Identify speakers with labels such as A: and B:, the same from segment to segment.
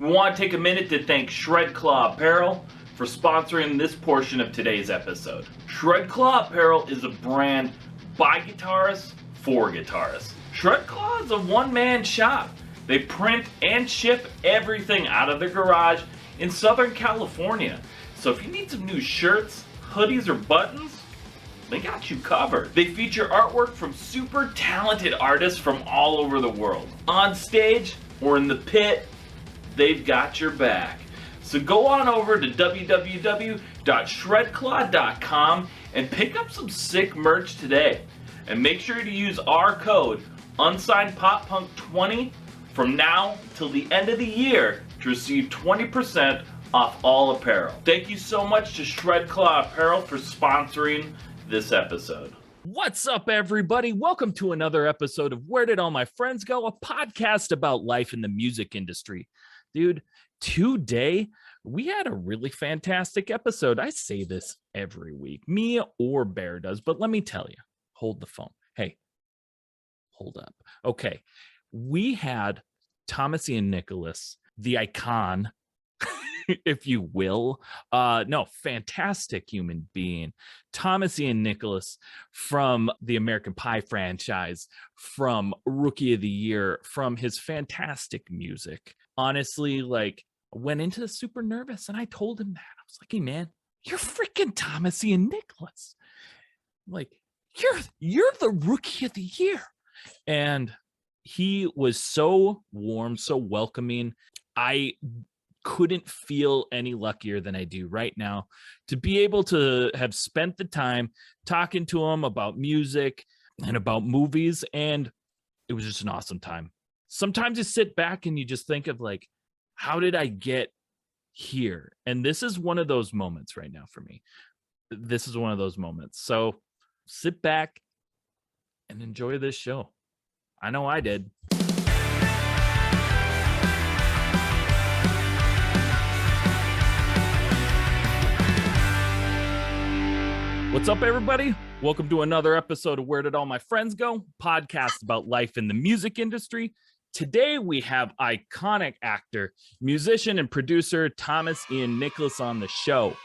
A: We want to take a minute to thank Shredclaw Apparel for sponsoring this portion of today's episode. Shredclaw Apparel is a brand by guitarists for guitarists. Shredclaw is a one-man shop. They print and ship everything out of their garage in Southern California. So if you need some new shirts, hoodies, or buttons, they got you covered. They feature artwork from super talented artists from all over the world. On stage or in the pit, they've got your back. So go on over to www.shredclaw.com and pick up some sick merch today. And make sure to use our code UnsignedPopPunk20 from now till the end of the year to receive 20% off all apparel. Thank you so much to Shredclaw Apparel for sponsoring this episode.
B: What's up, everybody? Welcome to another episode of Where Did All My Friends Go? A podcast about life in the music industry. Dude, today we had a really fantastic episode. I say this every week. Me or Bear does, but let me tell you. Hold the phone. Hey, hold up. Okay. We had Thomas Ian Nicholas, the icon, if you will. Fantastic human being. Thomas Ian Nicholas from the American Pie franchise, from Rookie of the Year, from his fantastic music. Honestly, went into this super nervous, and I told him that. I was like, hey, man, you're freaking Thomas Ian Nicholas. You're the Rookie of the Year. And he was so warm, so welcoming. I couldn't feel any luckier than I do right now to be able to have spent the time talking to him about music and about movies. And it was just an awesome time. Sometimes you sit back and you just think of how did I get here? And this is one of those moments right now for me. This is one of those moments. So sit back and enjoy this show. I know I did. What's up, everybody? Welcome to another episode of Where Did All My Friends Go? Podcast about life in the music industry. Today, we have iconic actor, musician, and producer Thomas Ian Nicholas on the show.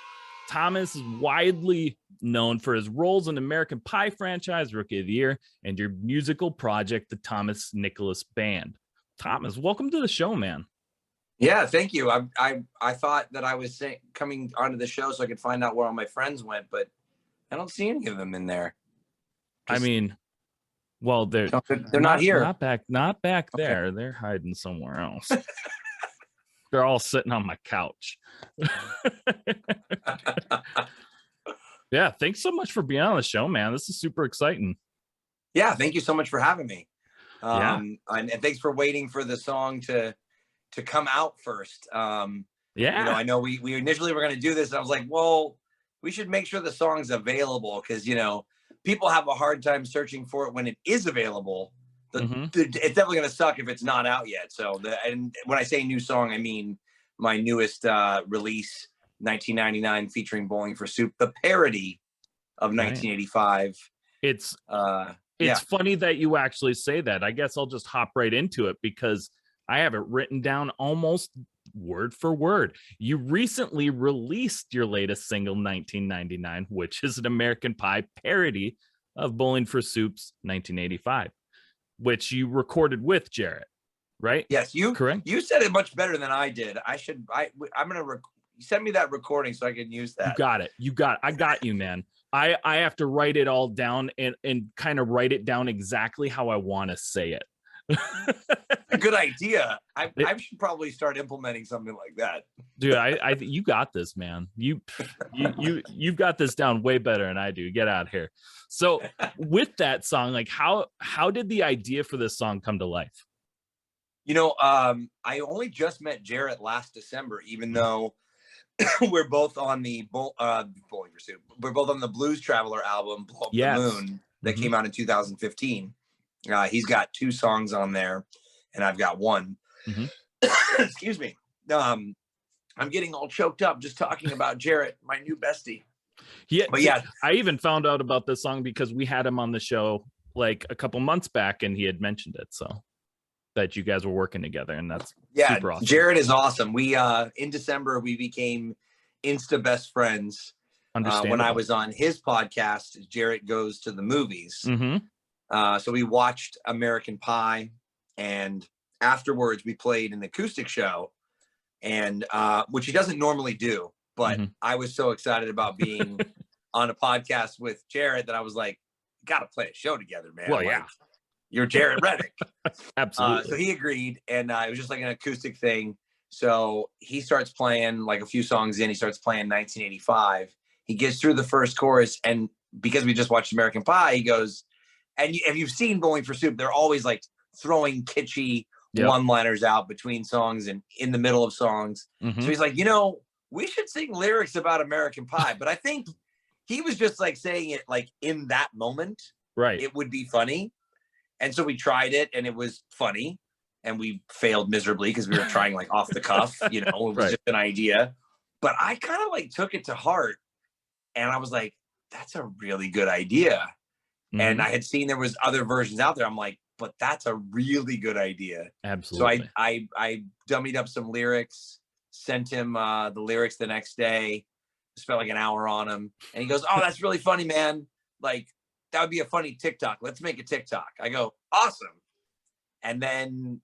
B: Thomas is widely known for his roles in American Pie franchise, Rookie of the Year, and your musical project, the Thomas Nicholas Band. Thomas, welcome to the show, man.
C: Yeah, thank you. I thought that I was coming onto the show so I could find out where all my friends went, but I don't see any of them in there.
B: They're
C: not here.
B: Not back
C: Okay.
B: there. They're hiding somewhere else. They're all sitting on my couch. Yeah, thanks so much for being on the show, man. This is super exciting.
C: Yeah, thank you so much for having me.
B: And
C: thanks for waiting for the song to come out first. I know we initially were going to do this, and I was like, well, we should make sure the song's available because people have a hard time searching for it when it is available. It's definitely going to suck if it's not out yet. So and when I say new song, I mean my newest release, 1999, featuring Bowling for Soup, the parody of 1985.
B: It's funny that you actually say that. I guess I'll just hop right into it because I have it written down almost word for word. You recently released your latest single, 1999, which is an American Pie parody of Bowling for Soup's 1985, which you recorded with Jarrett, right?
C: Yes,
B: correct.
C: You said it much better than I did. I'm gonna send me that recording so I can use that.
B: You got it. I got you, man. I have to write it all down and kind of write it down exactly how I want to say it.
C: A good idea. I should probably start implementing something like that.
B: Dude, I you got this, man. You've got this down way better than I do. Get out of here. So with that song, how did the idea for this song come to life?
C: I only just met Jarrett last December, even though we're both on the Bowling for Soup. We're both on the Blues Traveler album, Blow Up the Moon, that came out in 2015. He's got 2 songs on there, and I've got 1. Excuse me. I'm getting all choked up just talking about Jarrett, my new bestie.
B: Yeah,
C: but yeah,
B: I even found out about this song because we had him on the show a couple months back, and he had mentioned it. So that you guys were working together, and that's super awesome.
C: Jared is awesome. We in December we became insta best friends. When I was on his podcast, Jarrett Goes to the Movies. So we watched American Pie, and afterwards we played an acoustic show, and which he doesn't normally do, but I was so excited about being on a podcast with Jarrett that I was like, gotta play a show together, man.
B: Well, yeah.
C: You're Jarrett Reddick.
B: Absolutely.
C: So he agreed, and it was just like an acoustic thing. So he starts playing, like a few songs in, he starts playing 1985. He gets through the first chorus, and because we just watched American Pie, he goes, and if you've seen Bowling for Soup, they're always like throwing kitschy one-liners out between songs and in the middle of songs. So he's like, we should sing lyrics about American Pie. But I think he was just like saying it like in that moment.
B: Right.
C: It would be funny. And so we tried it, and it was funny, and we failed miserably because we were trying like off the cuff, it was just an idea. But I kind of like took it to heart, and I was like, that's a really good idea. And I had seen there was other versions out there. I'm like, but that's a really good idea.
B: Absolutely.
C: So I dummied up some lyrics, sent him the lyrics the next day, spent like an hour on them, and he goes, oh, that's really funny, man. Like, that would be a funny TikTok. Let's make a TikTok. I go, awesome. And then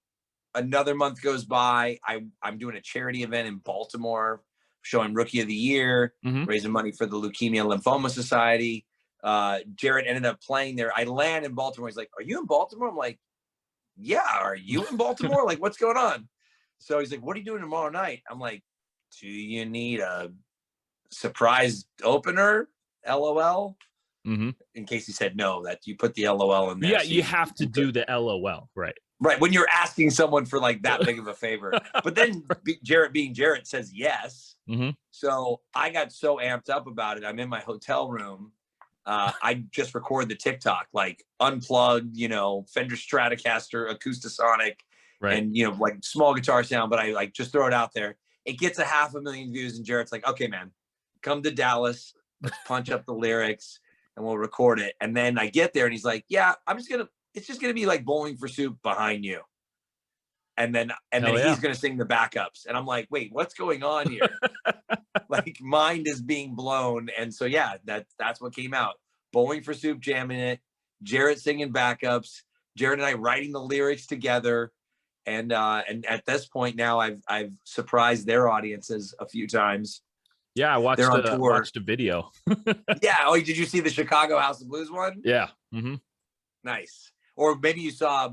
C: another month goes by. I'm doing a charity event in Baltimore, showing Rookie of the Year, raising money for the Leukemia Lymphoma Society. Jarrett ended up playing there. I land in Baltimore. He's like, are you in Baltimore? I'm like, yeah. Are you in Baltimore? Like, what's going on? So he's like, what are you doing tomorrow night? I'm like, do you need a surprise opener? LOL. In case he said no, that you put the LOL in there.
B: Yeah,
C: so
B: you have to do the LOL, right?
C: Right, when you're asking someone for like that big of a favor. But then Jarrett being Jarrett says yes. So I got so amped up about it. I'm in my hotel room. I just record the TikTok, like unplugged, Fender Stratocaster, Acoustasonic, and like small guitar sound, but I like just throw it out there. It gets 500,000 views, and Jarrett's like, okay, man, come to Dallas. Let's punch up the lyrics, and we'll record it. And then I get there, and he's like, yeah, it's just gonna be like Bowling for Soup behind you. And then he's gonna sing the backups. And I'm like, wait, what's going on here? Like, mind is being blown. And so yeah, that's what came out. Bowling for Soup jamming it, Jarrett singing backups, Jarrett and I writing the lyrics together. And at this point now I've surprised their audiences a few times.
B: Yeah, I watched a video.
C: Yeah. Oh, did you see the Chicago House of Blues one?
B: Yeah.
C: Nice. Or maybe you saw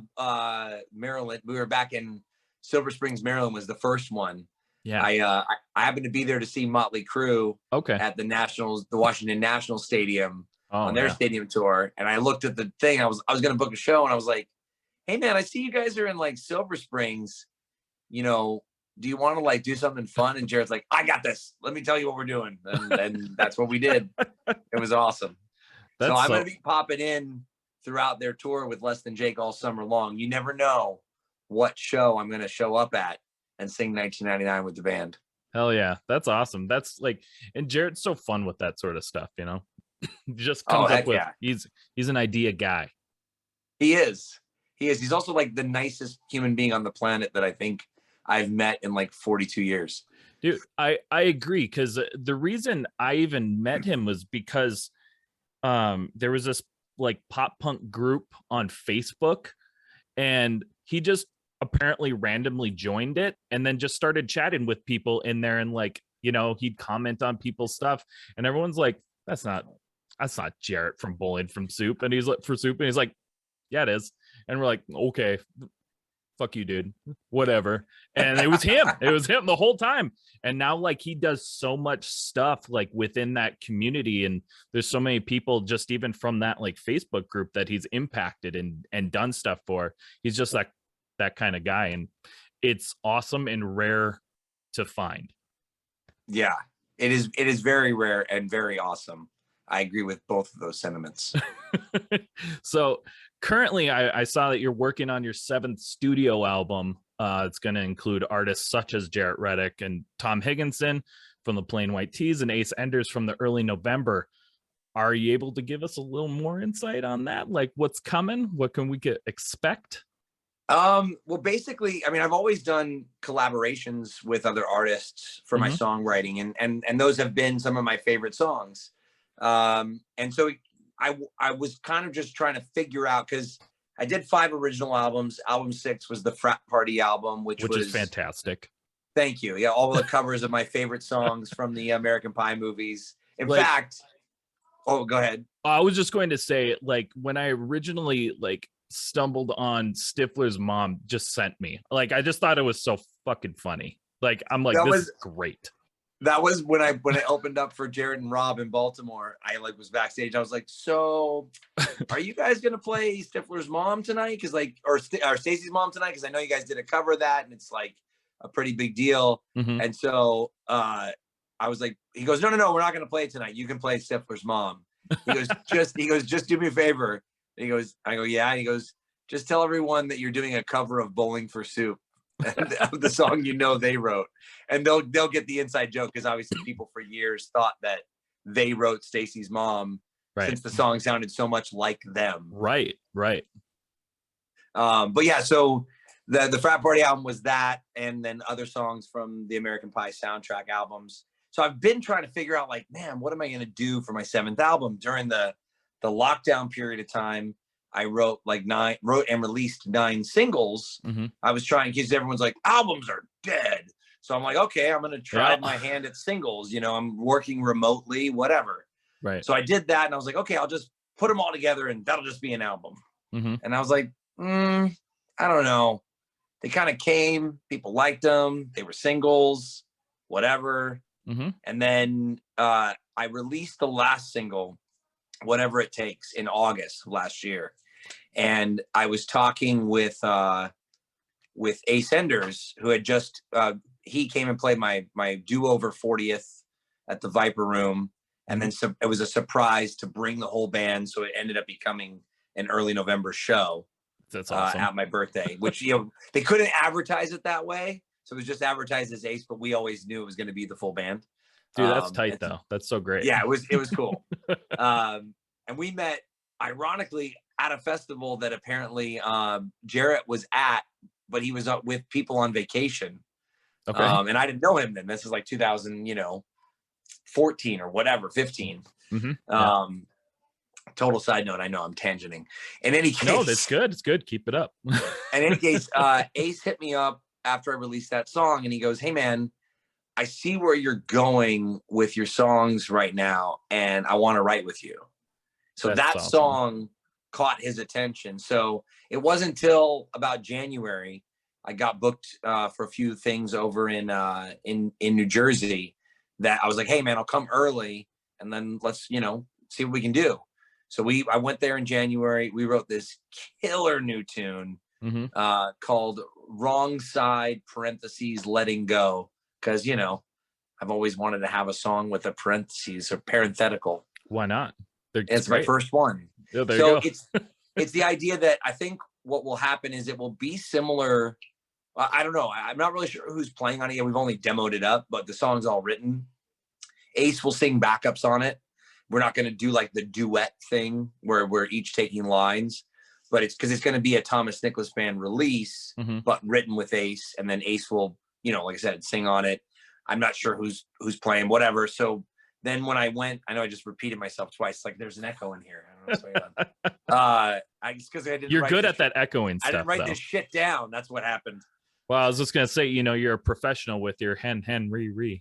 C: Maryland. We were back in Silver Springs, Maryland was the first one. Yeah. I happened to be there to see Motley Crue at the Washington National Stadium on their stadium tour. And I looked at the thing. I was going to book a show, and I was like, hey man, I see you guys are in like Silver Springs, do you want to like do something fun? And Jared's like, I got this. Let me tell you what we're doing. And that's what we did. It was awesome. So I'm going to be popping in throughout their tour with Less Than Jake all summer long. You never know what show I'm going to show up at and sing 1999 with the band.
B: Hell yeah. That's awesome. That's like, and Jared's so fun with that sort of stuff, just comes up with, he's an idea guy.
C: He is. He's also like the nicest human being on the planet that I think I've met in like 42 years.
B: Dude, I agree, because the reason I even met him was because there was this like pop punk group on Facebook, and he just apparently randomly joined it and then just started chatting with people in there, and like, he'd comment on people's stuff, and everyone's like, that's not Jarrett from Bowling for Soup, and he's like, yeah, it is. And we're like, okay, fuck you, dude, whatever. And it was him the whole time. And now like he does so much stuff like within that community, and there's so many people just even from that like Facebook group that he's impacted and done stuff for. He's just like that kind of guy, and it's awesome and rare to find.
C: Yeah, it is very rare and very awesome. I agree with both of those sentiments.
B: So currently I saw that you're working on your 7th studio album. It's going to include artists such as Jarrett Reddick and Tom Higginson from the Plain White T's and Ace Enders from the early November. Are you able to give us a little more insight on that? Like what's coming? What can we expect?
C: Well, basically, I mean, I've always done collaborations with other artists for my songwriting, and those have been some of my favorite songs. And so I was kind of just trying to figure out, because I did 5 original albums. Album 6 was the Frat Party album, which was
B: is fantastic.
C: Thank you. Yeah, all the covers of my favorite songs from the American Pie movies. In fact, oh, go ahead.
B: I was just going to say, like, when I originally stumbled on Stifler's mom just sent me, I just thought it was so fucking funny. I'm like, this is great.
C: That was when I opened up for Jared and Rob in Baltimore. I was backstage. I was like, so are you guys gonna play Stifler's mom tonight? Because or Stacey's mom tonight? Because I know you guys did a cover of that, and it's a pretty big deal. And so I was like, he goes, no, we're not gonna play it tonight. You can play Stifler's mom. He goes, just do me a favor. And I go, yeah. And he goes, just tell everyone that you're doing a cover of Bowling for Soup, of the song they wrote, and they'll get the inside joke, because obviously people for years thought that they wrote Stacey's mom, since the song sounded so much like them.
B: Right.
C: But yeah, so the Frat Party album was that, and then other songs from the American Pie soundtrack albums. So I've been trying to figure out, man, what am I going to do for my 7th album? During the lockdown period of time, I wrote and released 9 singles. I was trying, because everyone's like, albums are dead. So I'm like, okay, I'm going to try my hand at singles. I'm working remotely, whatever.
B: Right.
C: So I did that, and I was like, okay, I'll just put them all together, and that'll just be an album. And I was like, I don't know. They kind of came, people liked them. They were singles, whatever. And then I released the last single, Whatever It Takes, in August of last year. And I was talking with Ace Enders, who had just, he came and played my do-over 40th at the Viper Room. And then it was a surprise to bring the whole band. So it ended up becoming an early November show.
B: That's awesome.
C: At my birthday, which, they couldn't advertise it that way. So it was just advertised as Ace, but we always knew it was going to be the full band.
B: Dude, that's tight though. That's so great.
C: Yeah, it was cool. And we met, ironically, at a festival that apparently Jarrett was at, but he was up with people on vacation.
B: Okay.
C: And I didn't know him then. This is 2014 or whatever, 15. Total side note, I know I'm tangenting. In any case,
B: no, that's good. It's good. Keep it up.
C: In any case, Ace hit me up after I released that song, and he goes, hey man, I see where you're going with your songs right now, and I want to write with you. So that's awesome. Song caught his attention. So it wasn't until about January I got booked for a few things over in New Jersey, that I was like, hey man, I'll come early, and then let's see what we can do. So I went there in January. We wrote this killer new tune called Wrong Side (parentheses) Letting Go, because I've always wanted to have a song with a parentheses or parenthetical.
B: Why not?
C: It's my first one.
B: Yeah, there you go.
C: It's the idea that I think what will happen is it will be similar. I don't know. I'm not really sure who's playing on it yet. We've only demoed it up, but the song's all written. Ace will sing backups on it. We're not going to do the duet thing where we're each taking lines, but it's because it's going to be a Thomas Nicholas Band release, but written with Ace, and then Ace will, like I said, sing on it. I'm not sure who's playing, whatever. So then when I went, I know I just repeated myself twice. There's an echo in here. I don't know what's going on. Because I didn't.
B: You're good at that echoing stuff.
C: I didn't write this shit down. That's what happened.
B: Well, I was just gonna say, you're a professional with your Henry,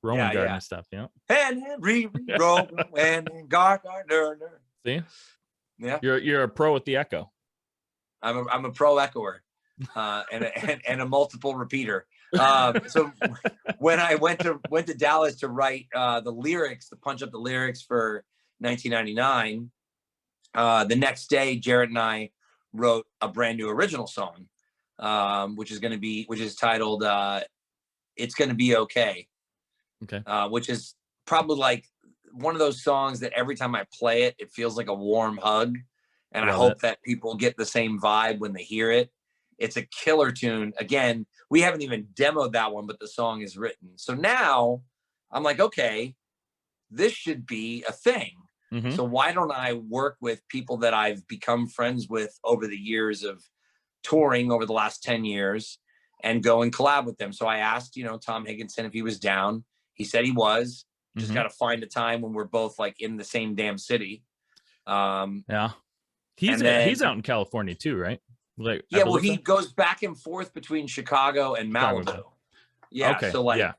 B: Roman Gardner stuff,
C: Henry, Roman Gardner.
B: See,
C: yeah,
B: you're a pro with the echo.
C: I'm a pro echoer, and a multiple repeater. So when I went to Dallas to write the lyrics, to punch up the lyrics for 1999, the next day, Jared and I wrote a brand new original song, which is titled "It's Gonna Be Okay."
B: Okay.
C: Which is probably one of those songs that every time I play it, it feels like a warm hug, and I hope that people get the same vibe when they hear it. It's a killer tune. Again, we haven't even demoed that one, but the song is written. So now I'm like, okay, this should be a thing. So why don't I work with people that I've become friends with over the years of touring over the last 10 years and go and collab with them. So I asked, Tom Higginson if he was down. He said he was. Just got to find a time when we're both like in the same damn city.
B: Yeah. He's out in California too, right? Like,
C: yeah, well, he goes back and forth between Chicago and Malibu. Yeah. Okay. So like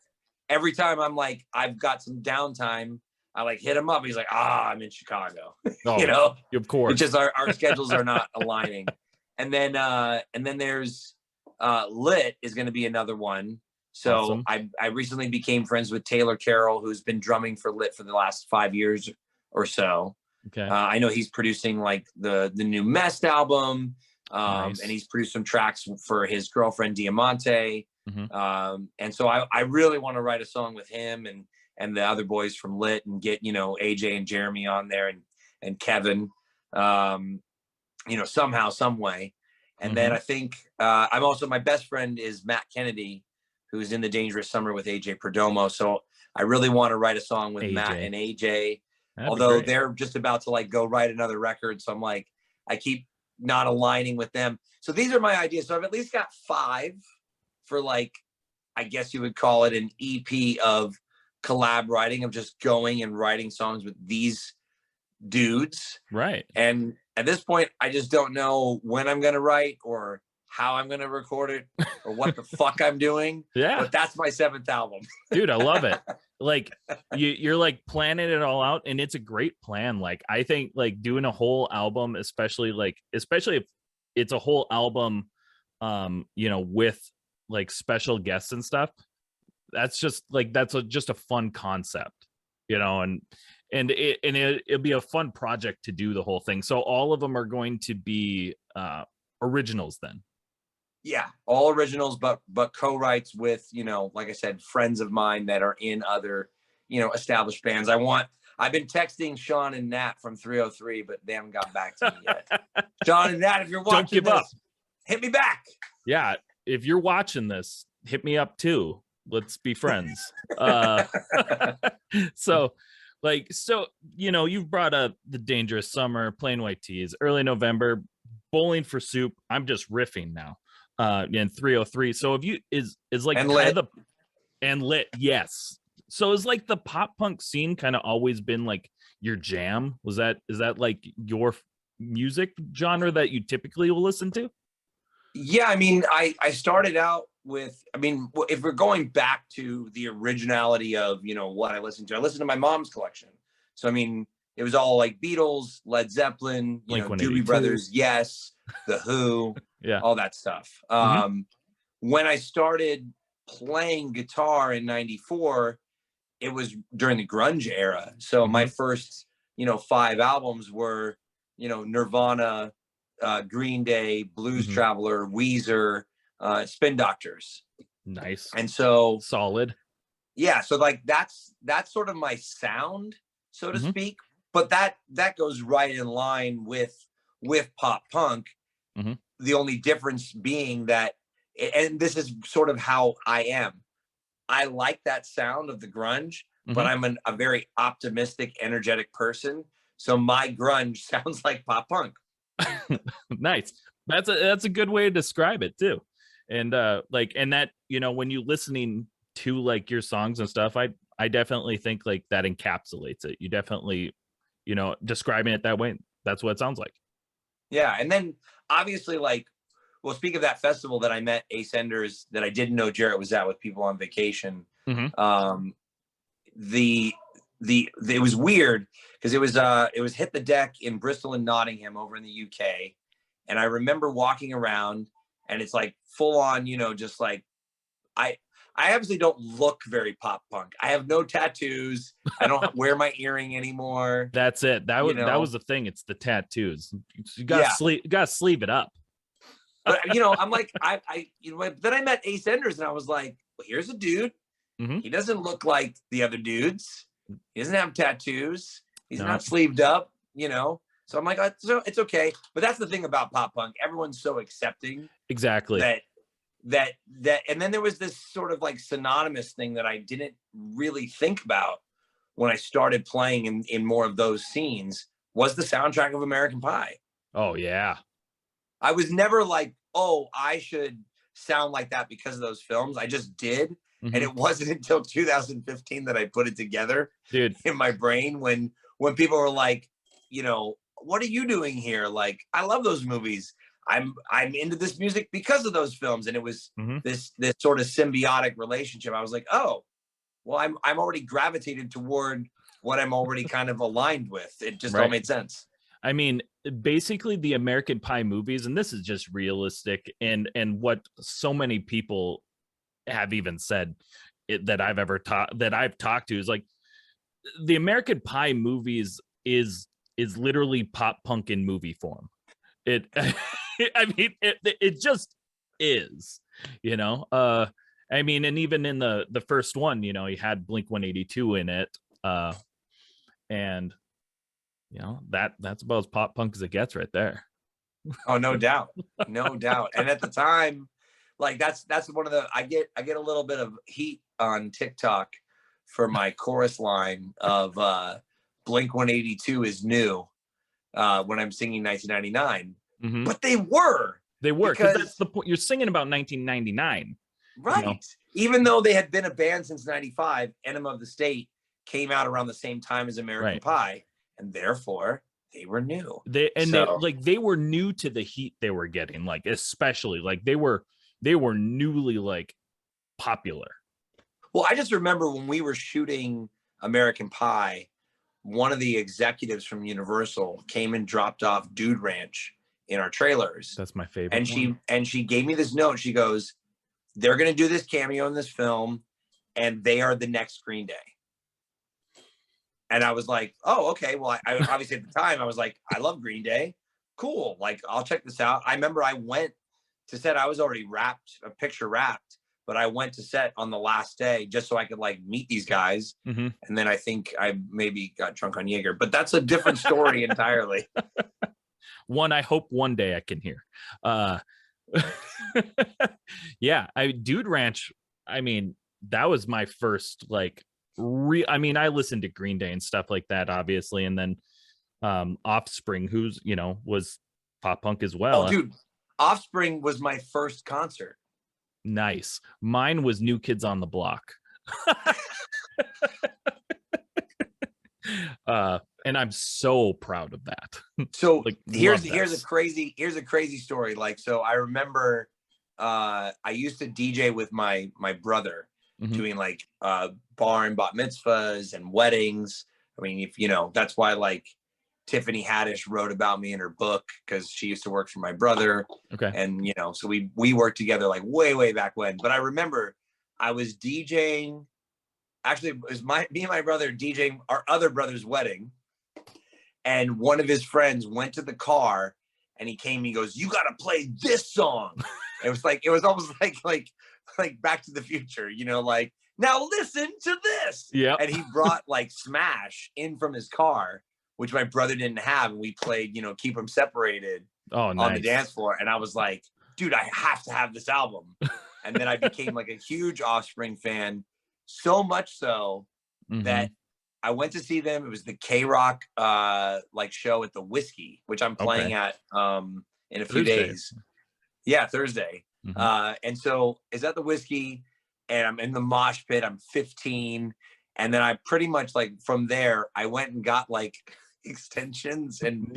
C: every time I'm like, I've got some downtime, I like hit him up. He's like, I'm in Chicago.
B: Oh, of course.
C: It's just our schedules are not aligning. And then there's Lit is going to be another one. So awesome. I recently became friends with Taylor Carroll, who's been drumming for Lit for the last 5 years or so.
B: Okay.
C: I know he's producing like the new Mest album.
B: Nice.
C: And he's produced some tracks for his girlfriend Diamante. And so I really want to write a song with him and the other boys from Lit and get, AJ and Jeremy on there and Kevin, somehow, some way. And then I think I'm also, my best friend is Matt Kennedy, who's in the Dangerous Summer with AJ Perdomo. So I really want to write a song with Matt and AJ, although they're just about to like go write another record. So I'm like, I keep not aligning with them. So these are my ideas. So I've at least got 5 for like, I guess you would call it an EP of collab writing, of just going and writing songs with these dudes.
B: Right.
C: And at this point, I just don't know when I'm going to write or how I'm going to record it or what the fuck I'm doing.
B: Yeah.
C: But that's my 7th album. Dude,
B: I love it. Like you're like planning it all out, and it's a great plan. Like I think like doing a whole album, especially if it's a whole album, with like special guests and stuff, that's just like, just a fun concept, and it'll be a fun project to do the whole thing. So all of them are going to be originals then.
C: Yeah, all originals, but co-writes with, like I said, friends of mine that are in other, established bands. I've been texting Sean and Nat from 303, but they haven't got back to me yet. Sean and Nat, if you're watching
B: Don't give up.
C: Hit me back.
B: Yeah, if you're watching this, hit me up too. Let's be friends. So you've brought up the Dangerous Summer, Plain White Tees, Early November, Bowling for Soup. I'm just riffing now. In 303. So if you is like
C: and Lit.
B: And Lit, yes. So is like the pop punk scene kind of always been like your jam? Is that like your music genre that you typically will listen to?
C: Yeah, I mean, I started out with, if we're going back to the originality of, what I listened to my mom's collection. So, it was all like Beatles, Led Zeppelin, Doobie Brothers, Yes, The Who, all that stuff. When I started playing guitar in 94, it was during the grunge era. So my first, 5 albums were, Nirvana, Green Day, Blues Traveler, Weezer, Spin Doctors.
B: Nice.
C: And so
B: solid.
C: Yeah. So like, that's sort of my sound, so to speak. But that goes right in line with pop punk. The only difference being that, and this is sort of how I am, I like that sound of the grunge, but I'm a very optimistic, energetic person. So my grunge sounds like pop punk.
B: Nice. That's a good way to describe it too. And and that, when you listening to like your songs and stuff, I definitely think like that encapsulates it. You definitely, describing it that way, that's what it sounds like.
C: Yeah. And then obviously, like, well, speak of that festival that I met Ace Enders, that I didn't know Jarrett was at with people on vacation. It was weird because it was Hit the Deck in Bristol and Nottingham over in the UK. And I remember walking around and it's like full on, just like, I obviously don't look very pop punk. I have no tattoos. I don't wear my earring anymore.
B: That's it. That was the thing. It's the tattoos. You gotta sleeve it up.
C: But I'm like, then I met Ace Enders and I was like, well, here's a dude. He doesn't look like the other dudes. He doesn't have tattoos. He's not sleeved up, So I'm like, so it's okay. But that's the thing about pop punk. Everyone's so accepting.
B: Exactly.
C: That and then there was this sort of like synonymous thing that I didn't really think about when I started playing in more of those scenes, was the soundtrack of American Pie.
B: Oh yeah.
C: I was never like oh, I should sound like that because of those films. I just did.
B: Mm-hmm.
C: And it wasn't until 2015 that I put it together,
B: dude,
C: in my brain when people were like, you know, what are you doing here? Like, I love those movies. I'm into this music because of those films. And it was this sort of symbiotic relationship. I was like, oh, well, I'm already gravitated toward what I'm already kind of aligned with. It just all made sense.
B: I mean, basically the American Pie movies, and this is just realistic, and what so many people have even said that I've talked to is like, the American Pie movies is literally pop punk in movie form. It, I mean, it just is, you know. I mean, and even in the first one, you know, he had Blink-182 in it, and you know, that's about as pop punk as it gets right there.
C: Oh, no doubt. No doubt. And at the time, like that's one of the, I get a little bit of heat on TikTok for my chorus line of Blink-182 is new when I'm singing 1999. But they were
B: because that's the point. You're singing about 1999.
C: Right. You know? Even though they had been a band since 95, Enema of the State came out around the same time as American Pie. And therefore they were new.
B: They were new to the heat they were getting, like, especially like they were newly like popular.
C: Well, I just remember when we were shooting American Pie, one of the executives from Universal came and dropped off Dude Ranch in our trailers.
B: That's my favorite.
C: And she gave me this note. She goes, they're going to do this cameo in this film, and they are the next Green Day. And I was like, oh, okay. Well, I obviously at the time I was like, I love Green Day. Cool. Like, I'll check this out. I remember I went to set. I was already picture wrapped, but I went to set on the last day just so I could like meet these guys. And then I think I maybe got drunk on Jaeger, but that's a different story entirely.
B: One I hope one day I can hear. Yeah, Dude Ranch. I mean, that was my first like. I mean, I listened to Green Day and stuff like that, obviously, and then Offspring, who's, you know, was pop punk as well.
C: Oh, dude, Offspring was my first concert.
B: Nice. Mine was New Kids on the Block. And I'm so proud of that.
C: So
B: like,
C: here's a crazy story. Like, so I remember I used to DJ with my brother. Doing like bar and bat mitzvahs and weddings. I mean, if you know, that's why like Tiffany Haddish wrote about me in her book, because she used to work for my brother. Okay. And you know, so we worked together like way back when. But I remember I was DJing. Actually, it was me and my brother DJing our other brother's wedding, and one of his friends went to the car and he came. He goes, "You got to play this song." It was almost like Back to the Future, you know, like, now listen to this. Yeah. And he brought like Smash in from his car, which my brother didn't have. And we played, you know, Keep 'Em Separated on the dance floor. And I was like, dude, I have to have this album. And then I became like a huge Offspring fan, so much so that I went to see them. It was the K-Rock like show at the Whiskey, which I'm playing at in a few days. Yeah, Thursday. And so is at the Whiskey, and I'm in the mosh pit. I'm 15. And then I pretty much like from there, I went and got like extensions and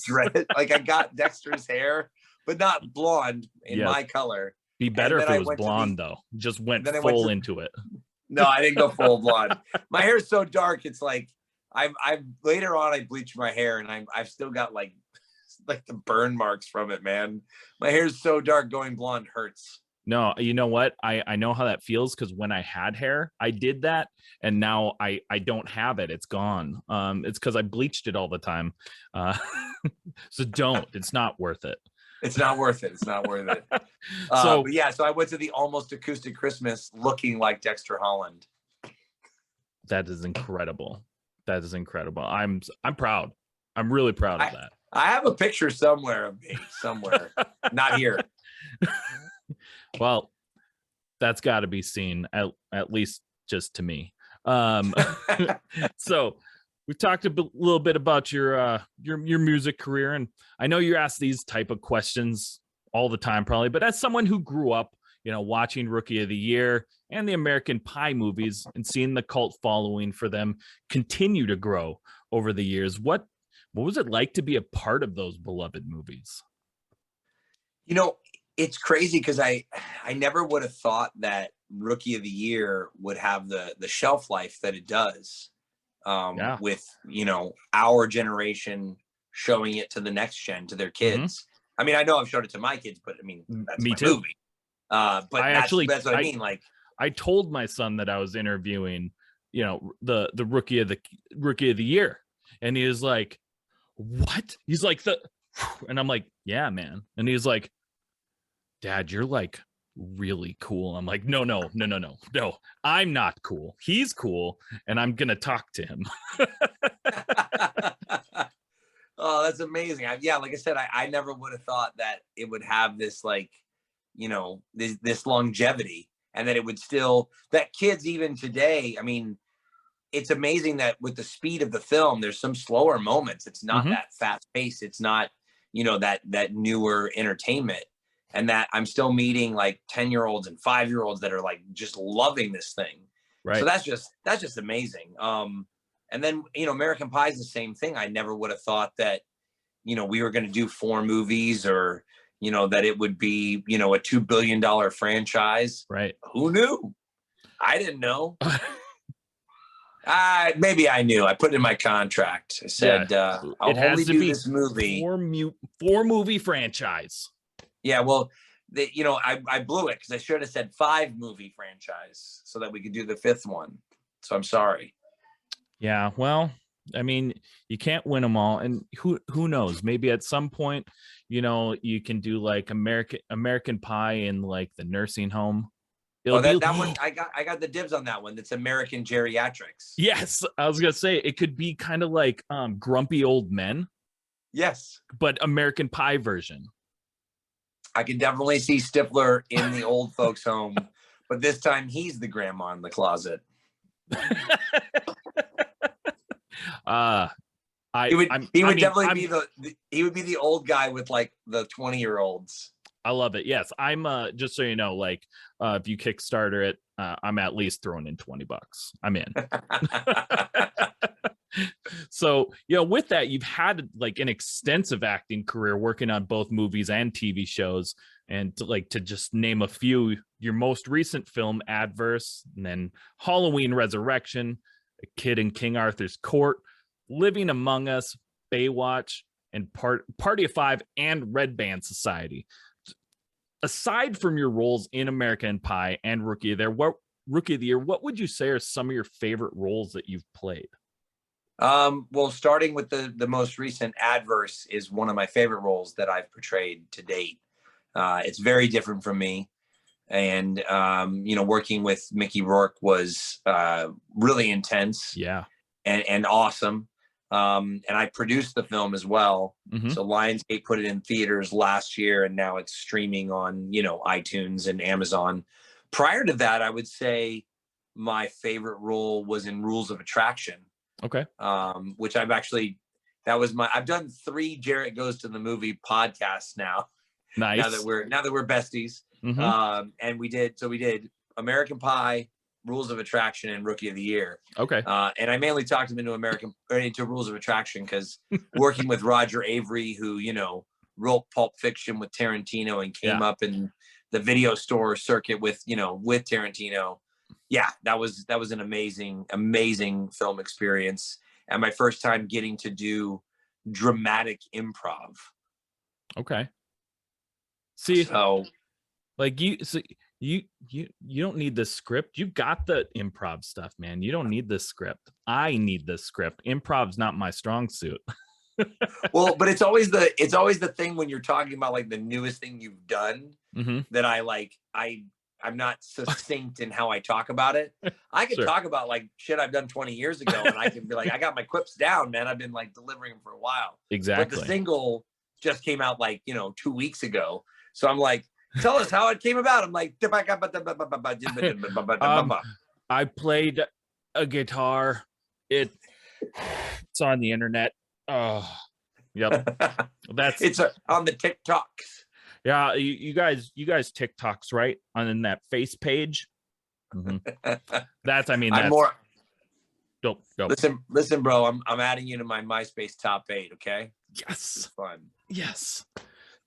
C: dread. Like I got Dexter's hair, but not blonde in my color.
B: Be better if it was blonde though. Just went full into it.
C: No, I didn't go full blonde. My hair is so dark. It's like I've later on I bleached my hair, and I've still got like the burn marks from it, man. My hair is so dark, going blonde hurts.
B: No, you know what? I know how that feels, because when I had hair, I did that, and now I don't have it. It's gone. It's because I bleached it all the time. So don't. It's not worth it.
C: It's not worth it. It's not worth it. So I went to the Almost Acoustic Christmas looking like Dexter Holland.
B: That is incredible. That is incredible. I'm proud. I'm really proud of that.
C: I have a picture somewhere of me, not here.
B: Well, that's got to be seen at least just to me. So we talked a little bit about your music career, and I know you're asked these type of questions all the time probably, but as someone who grew up, watching Rookie of the Year and the American Pie movies and seeing the cult following for them continue to grow over the years, what was it like to be a part of those beloved movies?
C: It's crazy because I never would have thought that Rookie of the Year would have the shelf life that it does, with our generation showing it to the next gen, to their kids. I mean, I know I've showed it to my kids, but I mean, that's
B: me
C: my
B: too.
C: movie. But that's what I mean. Like,
B: I told my son that I was interviewing, the rookie of the year, and he was like, "What?" He's like, and I'm like, "Yeah, man." And he's like, "Dad, you're like really cool." I'm like, no, I'm not cool. He's cool, and I'm gonna talk to him.
C: Oh, that's amazing. Like I said, I never would have thought that it would have this, like, this longevity, and that it would still, that kids even today, I mean, it's amazing that with the speed of the film, there's some slower moments. It's not that fast pace. It's not, that newer entertainment, and that I'm still meeting like 10-year-olds and 5-year-olds that are like just loving this thing.
B: Right.
C: So that's just amazing. And then, American Pie is the same thing. I never would have thought that, we were going to do 4 movies, or, that it would be, a $2 billion franchise.
B: Right.
C: Who knew? I didn't know. Maybe I knew. I put it in my contract. I said, I'll only do this movie.
B: 4 movie franchise.
C: Yeah, well, I blew it because I should have said 5 movie franchise so that we could do the 5th one. So I'm sorry.
B: Yeah, well, I mean, you can't win them all, and who knows? Maybe at some point, you can do like American Pie in like the nursing home.
C: That one, I got the dibs on that one. That's American Geriatrics.
B: Yes, I was gonna say it could be kind of like Grumpy Old Men.
C: Yes,
B: but American Pie version.
C: I can definitely see Stifler in the old folks' home, but this time he's the grandma in the closet. He would definitely be the old guy with like the 20-year-olds.
B: I love it. Yes, I'm just so you know, like if you Kickstarter it, I'm at least throwing in $20. I'm in. So, with that, you've had like an extensive acting career working on both movies and TV shows. And to just name a few, your most recent film, Adverse, and then Halloween Resurrection, A Kid in King Arthur's Court, Living Among Us, Baywatch, and Party of Five, and Red Band Society. Aside from your roles in American Pie and Rookie of the Year, what would you say are some of your favorite roles that you've played?
C: Well, starting with the most recent, Adverse is one of my favorite roles that I've portrayed to date. It's very different from me. And, working with Mickey Rourke was really intense.
B: Yeah.
C: And awesome. And I produced the film as well. So Lionsgate put it in theaters last year, and now it's streaming on, iTunes and Amazon. Prior to that, I would say my favorite role was in Rules of Attraction.
B: Okay.
C: Which I've done 3 Jarrett Goes to the Movie podcasts now.
B: Nice.
C: Now that we're besties. And we did American Pie, Rules of Attraction, and Rookie of the Year.
B: Okay.
C: And I mainly talked him into Rules of Attraction because working with Roger Avery, who, wrote Pulp Fiction with Tarantino and came up in the video store circuit with Tarantino. Yeah, that was an amazing film experience, and my first time getting to do dramatic improv.
B: Okay. See,
C: so
B: like you don't need the script. You've got the improv stuff, man. You don't need the script. I need the script. Improv's not my strong suit.
C: Well, but it's always the thing when you're talking about like the newest thing you've done that I'm not succinct in how I talk about it. I can talk about like shit I've done 20 years ago, and I can be like, I got my quips down, man. I've been like delivering them for a while.
B: Exactly.
C: But the single just came out like, 2 weeks ago. So I'm like, tell us how it came about. I'm like,
B: I played a guitar. It's on the internet. Oh, yep.
C: It's on the TikToks.
B: Yeah, you guys TikToks, right? On that face page. Mm-hmm. That's, I mean,
C: I'm
B: that's
C: more.
B: Go.
C: Listen, bro. I'm adding you to my MySpace top 8. Okay.
B: Yes.
C: Fun.
B: Yes.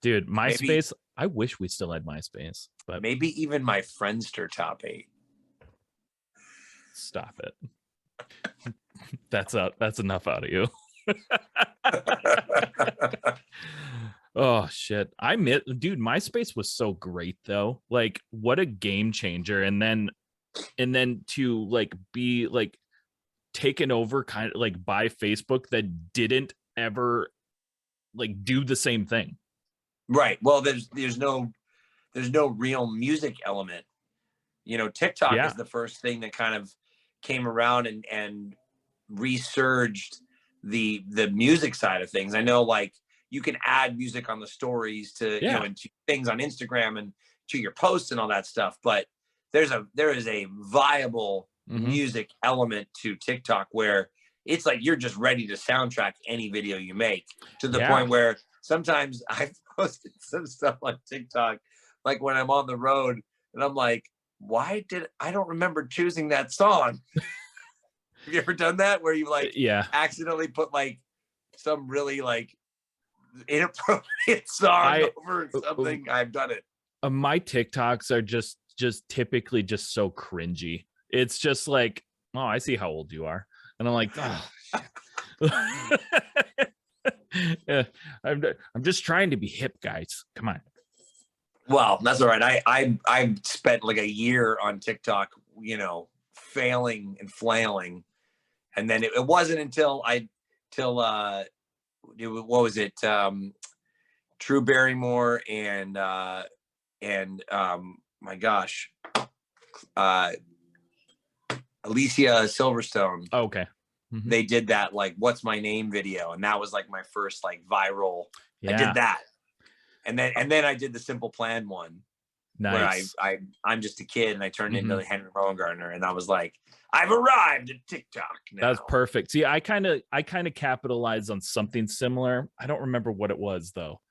B: Dude, MySpace. I wish we still had MySpace, but
C: maybe even my Friendster top 8.
B: Stop it. That's enough out of you. Oh shit. Dude, MySpace was so great though. Like, what a game changer. And then to like be like taken over kind of like by Facebook that didn't ever like do the same thing.
C: Right. Well, there's no real music element. You know, TikTok is the first thing that kind of came around and resurged the music side of things. I know, like, you can add music on the stories to you know, and to things on Instagram and to your posts and all that stuff, but there is a viable music element to TikTok where it's like you're just ready to soundtrack any video you make, to the point where sometimes I've posted some stuff on TikTok, like when I'm on the road and I'm like, I don't remember choosing that song. Have you ever done that where you like accidentally put like some really like inappropriate song over something? I've done it.
B: My TikToks are just typically just so cringy. It's just like, oh, I see how old you are. And I'm like, oh, shit. I'm just trying to be hip, guys. Come on.
C: Well, that's all right. I spent like a year on TikTok, you know, failing and flailing. And then it wasn't until what was it? Drew Barrymore and my gosh, Alicia Silverstone.
B: Oh, okay. Mm-hmm.
C: They did that like "What's My Name" video, and that was like my first like viral. I did that, and then I did the Simple Plan one,
B: nice.
C: where I'm just a kid and I turned into Henry Rowengartner, and I was like, I've arrived at TikTok now.
B: That's perfect. See, I kind of capitalized on something similar. I don't remember what it was though.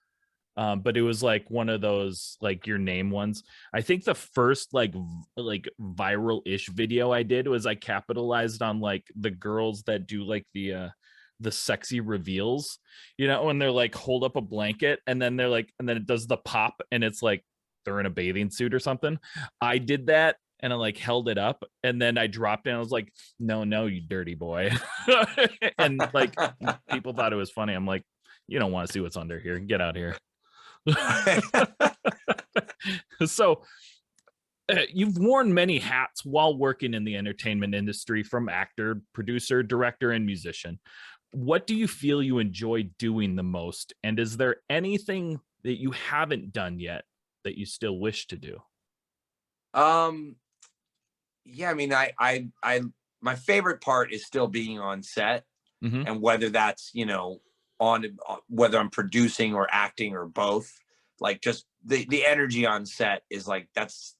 B: But it was like one of those like your name ones. I think the first like viral-ish video I did was I capitalized on like the girls that do like the sexy reveals, you know, when they're like hold up a blanket and then they're like, and then it does the pop and it's like they're in a bathing suit or something. I did that and I like held it up and then I dropped it and I was like, no, you dirty boy. And like people thought it was funny. I'm like, you don't want to see what's under here. Get out here. So you've worn many hats while working in the entertainment industry, from actor, producer, director, and musician. What do you feel you enjoy doing the most? And is there anything that you haven't done yet that you still wish to do?
C: Yeah, I mean, I my favorite part is still being on set, and whether that's, you know, whether I'm producing or acting or both, like just the energy on set is like, that's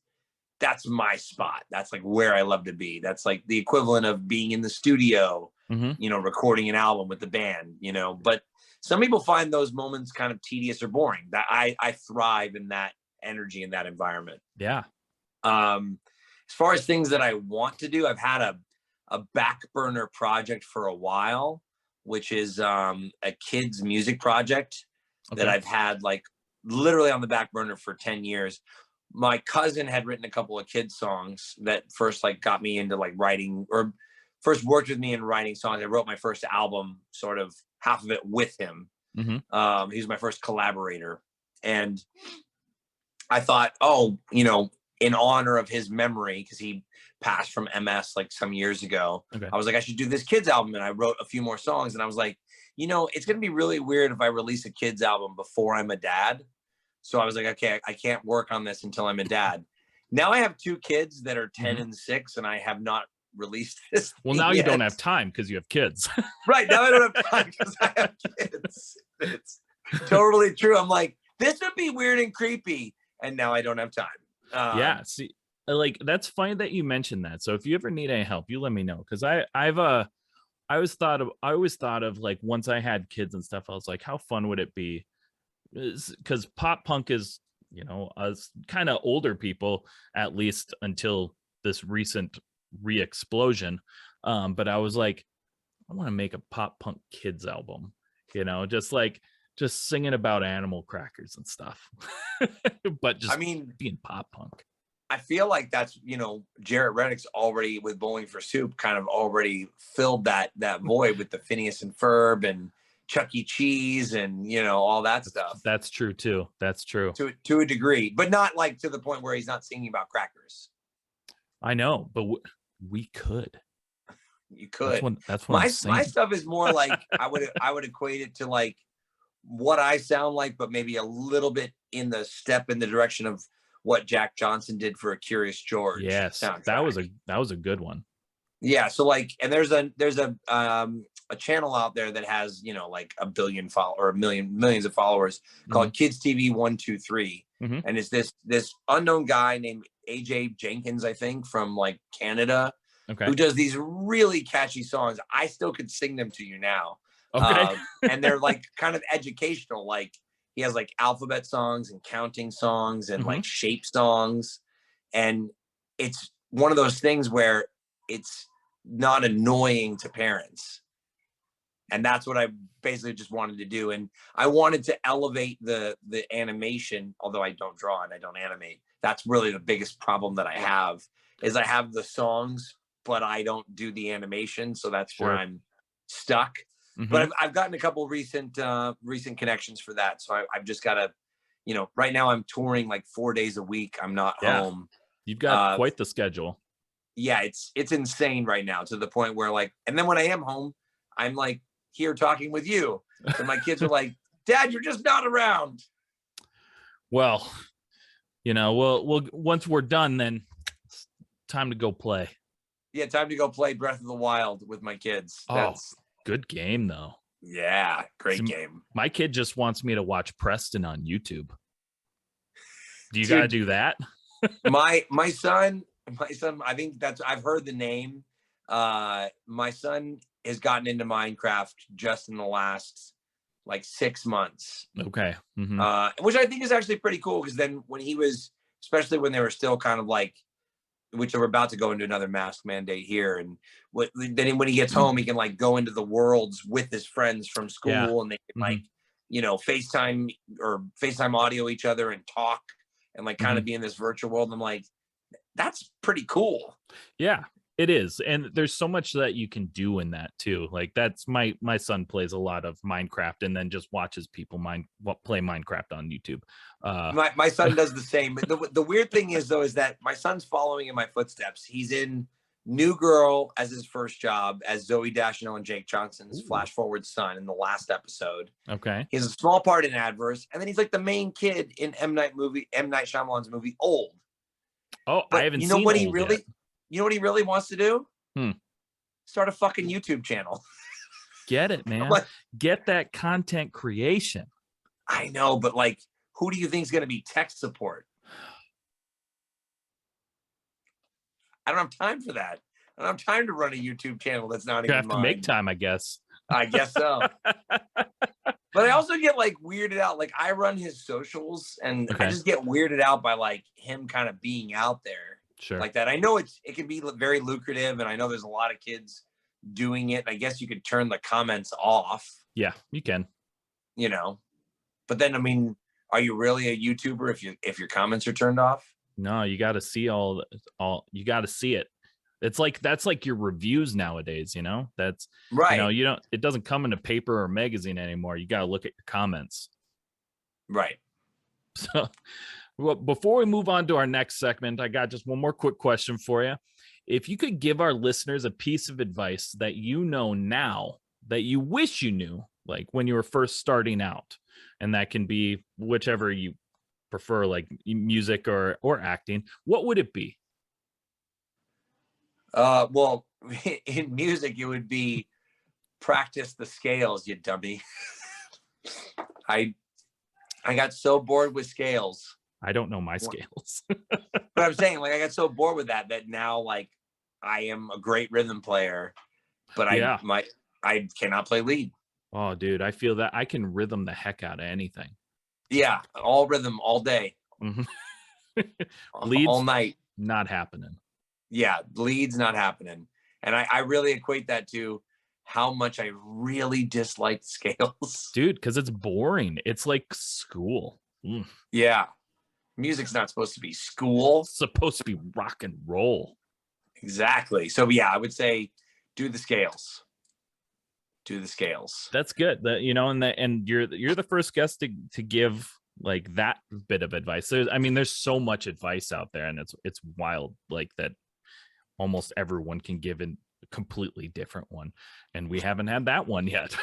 C: my spot. That's like where I love to be. That's like the equivalent of being in the studio, you know, recording an album with the band, you know. But some people find those moments kind of tedious or boring. That I thrive in that energy, in that environment.
B: Yeah.
C: As far as things that I want to do, I've had a back burner project for a while, which is a kids music project that I've had like literally on the back burner for 10 years. My cousin had written a couple of kids songs that first like got me into like writing, or first worked with me in writing songs. I wrote my first album, sort of half of it with him. He was my first collaborator. And I thought, oh, you know, in honor of his memory, because he passed from MS like some years ago, I was like, I should do this kids album. And I wrote a few more songs, and I was like, you know, it's going to be really weird if I release a kids album before I'm a dad. So I was like, okay, I can't work on this until I'm a dad. Now I have 2 kids that are 10 and 6, and I have not released this.
B: Well, now you don't have time because you have kids.
C: Right. Now I don't have time because I have kids. It's totally true. I'm like, this would be weird and creepy. And now I don't have time.
B: Yeah. See, like, that's funny that you mentioned that. So if you ever need any help, you let me know. Cause I always thought of like, once I had kids and stuff, I was like, how fun would it be? Because pop punk is us kind of older people, at least until this recent re-explosion. But I was like, I want to make a pop punk kids album, just singing about animal crackers and stuff. But just being pop punk.
C: I feel like that's, Jarrett Reddick's already with Bowling for Soup kind of already filled that void with the Phineas and Ferb and Chuck E. Cheese and, all that stuff.
B: That's true too. That's true.
C: To a degree, but not like to the point where he's not singing about crackers.
B: I know, but we could.
C: You could.
B: That's what
C: my stuff is more like I would equate it to like what I sound like, but maybe a little bit in the direction of what Jack Johnson did for A Curious George.
B: Yes, soundtrack. that was a good one.
C: Yeah, so like, and there's a channel out there that has like a billion millions of followers called Kids TV 123, and it's this unknown guy named AJ Jenkins, I think, from like Canada, who does these really catchy songs. I still could sing them to you now. Okay. And they're like kind of educational. Like he has like alphabet songs and counting songs and like shape songs. And it's one of those things where it's not annoying to parents. And that's what I basically just wanted to do. And I wanted to elevate the animation, although I don't draw and I don't animate. That's really the biggest problem that I have is I have the songs, but I don't do the animation. So that's where I'm stuck. But I've gotten a couple recent connections for that. So I've just got to, right now I'm touring like 4 days a week. I'm not home.
B: You've got quite the schedule.
C: Yeah, it's insane right now to the point where like, and then when I am home, I'm like here talking with you. And my kids are like, Dad, you're just not around.
B: Well, we'll once we're done, then it's time to go play.
C: Yeah, time to go play Breath of the Wild with my kids. That's
B: good game though.
C: Yeah, great game.
B: My kid just wants me to watch Preston on YouTube. Do you gotta do that?
C: my son, I think I've heard the name. My son has gotten into Minecraft just in the last like 6 months.
B: Okay.
C: Which I think is actually pretty cool because then when he was, especially when they were still kind of like, which we're about to go into another mask mandate here. And then when he gets home, he can like go into the worlds with his friends from school and they can like, FaceTime audio each other and talk and like kind of be in this virtual world. I'm like, that's pretty cool.
B: Yeah, it is. And there's so much that you can do in that too. Like that's my son plays a lot of Minecraft and then just watches people play Minecraft on YouTube.
C: My son does the same. The weird thing is though, is that my son's following in my footsteps. He's in New Girl as his first job as Zoe Deschanel and Jake Johnson's flash forward son in the last episode.
B: Okay.
C: He has a small part in Adverse. And then he's like the main kid in M. Night Shyamalan's movie Old.
B: Oh, but I haven't seen
C: what
B: he really
C: yet. You know what he really wants to do? Start a fucking YouTube channel.
B: Get it, man. Get that content creation.
C: I know, but like, who do you think is going to be tech support? I don't have time for that. I don't have time to run a YouTube channel that's not even mine. You have to
B: make time, I guess.
C: I guess so. But I also get like weirded out. Like I run his socials and I just get weirded out by like him kind of being out there.
B: Sure.
C: Like that. I know it can be very lucrative and I know there's a lot of kids doing it. I guess you could turn the comments off.
B: Yeah, you can.
C: But then, I mean, are you really a YouTuber if your comments are turned off?
B: No, you got to see all you got to see it. It's like, that's like your reviews nowadays, that's
C: right.
B: It doesn't come in a paper or magazine anymore. You got to look at your comments.
C: Right.
B: So, well, before we move on to our next segment, I got just one more quick question for you. If you could give our listeners a piece of advice that you know now that you wish you knew, like when you were first starting out, and that can be whichever you prefer, like music or acting, what would it be?
C: Well, in music, it would be practice the scales, you dummy. I got so bored with scales.
B: I don't know my scales.
C: But I'm saying, like, I got so bored with that now, like, I am a great rhythm player, but I cannot play lead.
B: Oh, dude, I feel that I can rhythm the heck out of anything.
C: Yeah, all rhythm, all day,
B: Leads
C: all night.
B: Not happening.
C: Yeah, leads not happening. And I really equate that to how much I really disliked scales.
B: Dude, because it's boring. It's like school.
C: Yeah. Music's not supposed to be school.
B: It's supposed to be rock and roll.
C: Exactly. So yeah, I would say do the scales. Do the scales.
B: That's good. And you're the first guest to give like that bit of advice. There's so much advice out there, and it's wild, like that almost everyone can give a completely different one, and we haven't had that one yet.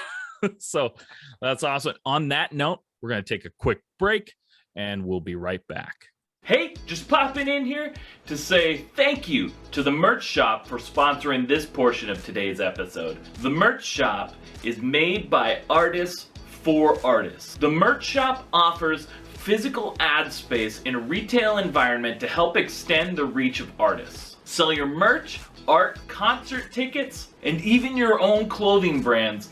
B: So that's awesome. On that note, we're going to take a quick break, and we'll be right back.
A: Hey, just popping in here to say thank you to the merch shop for sponsoring this portion of today's episode. The merch shop is made by artists for artists. The merch shop offers physical ad space in a retail environment to help extend the reach of artists. Sell your merch, art, concert tickets, and even your own clothing brands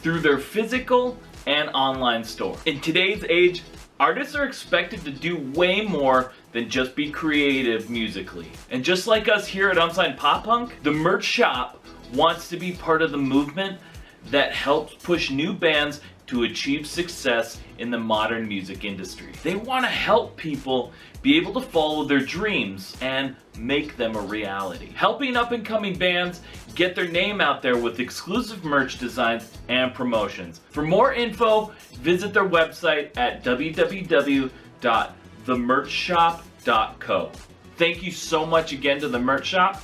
A: through their physical and online store. In today's age, artists are expected to do way more than just be creative musically. And just like us here at Unsigned Pop Punk, the merch shop wants to be part of the movement that helps push new bands to achieve success in the modern music industry. They want to help people be able to follow their dreams and make them a reality. Helping up and coming bands get their name out there with exclusive merch designs and promotions. For more info, visit their website at www.themerchshop.co. Thank you so much again to the merch shop.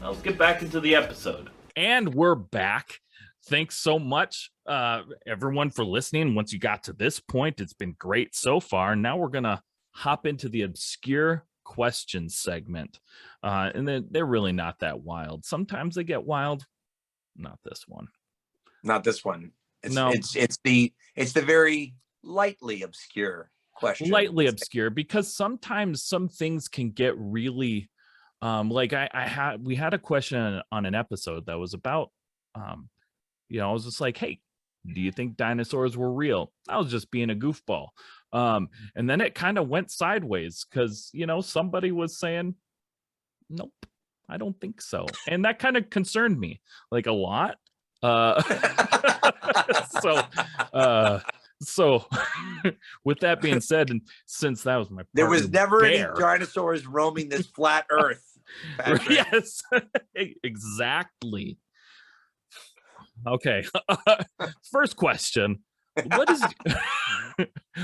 A: Now let's get back into the episode.
B: And we're back. Thanks so much, everyone, for listening. Once you got to this point, it's been great so far. Now we're going to hop into the obscure questions segment. And they're really not that wild. Sometimes they get wild. Not this one.
C: Not this one. It's the very lightly obscure question.
B: Lightly obscure, because sometimes some things can get really like we had a question on an episode that was about I was just like, hey, do you think dinosaurs were real? I was just being a goofball. And then it kind of went sideways because, somebody was saying, nope, I don't think so. And that kind of concerned me like a lot. So with that being said, and since that was my partner,
C: there was never any dinosaurs roaming this flat earth. Patrick.
B: Yes, exactly. Okay. First question.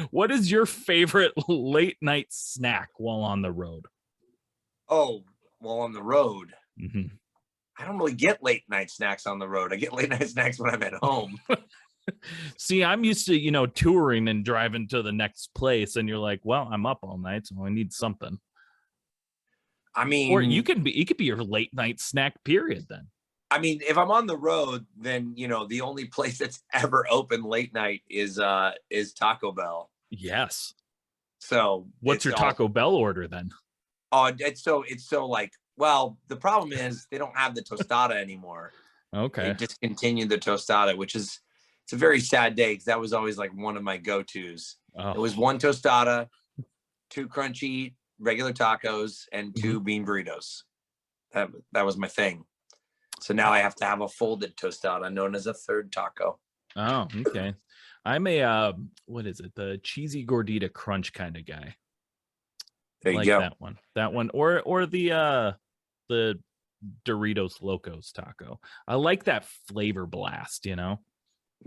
B: What is your favorite late night snack while on the road?
C: Oh, while on the road.
B: Mm-hmm.
C: I don't really get late night snacks on the road. I get late night snacks when I'm at home.
B: See, I'm used to, touring and driving to the next place, and you're like, well, I'm up all night, so I need something.
C: I mean,
B: or it could be your late night snack period then.
C: I mean, if I'm on the road, then, the only place that's ever open late night is Taco Bell.
B: Yes.
C: So
B: what's your Taco Bell order then?
C: Oh, it's so like, well, the problem is they don't have the tostada anymore.
B: Okay.
C: They discontinued the tostada, it's a very sad day because that was always like one of my go-tos. Oh. It was one tostada, 2 crunchy regular tacos, and 2 bean burritos. That was my thing. So now I have to have a folded tostada known as a third taco.
B: Oh, okay. I'm a what is it? The cheesy gordita crunch kind of guy.
C: There you go.
B: That one, or the Doritos Locos taco. I like that flavor blast.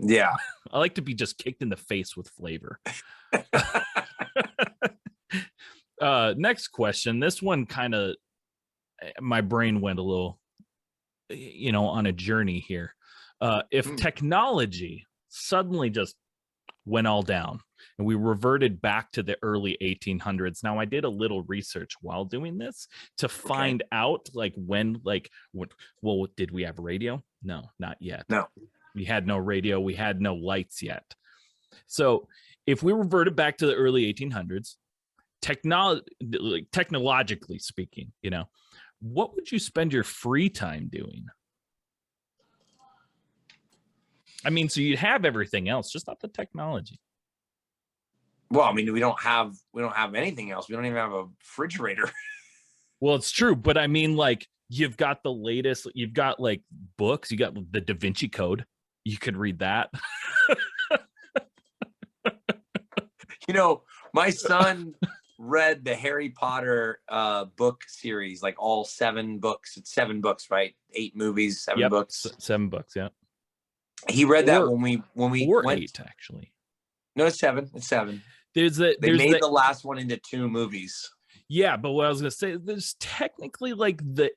C: Yeah.
B: I like to be just kicked in the face with flavor. Next question. This one kind of, my brain went a little, on a journey here. If technology suddenly just went all down and we reverted back to the early 1800s. Now, I did a little research while doing this to find out did we have radio? No, not yet.
C: No.
B: We had no radio. We had no lights yet. So if we reverted back to the early 1800s, technologically speaking, what would you spend your free time doing? I mean, so you'd have everything else, just not the technology.
C: Well, I mean, we don't have anything else. We don't even have a refrigerator.
B: Well, it's true, but I mean, like, you've got the latest. You've got like books. You got the Da Vinci Code. You could read that.
C: You know, my son read the Harry Potter book series, like all 7 books. It's 7 books, right? 8 movies, 7 books.
B: 7 books, yeah.
C: He read that when we
B: or
C: went.
B: 8, actually.
C: No, it's 7. It's 7.
B: They
C: made the last one into 2 movies.
B: Yeah, but what I was gonna say, there's technically like the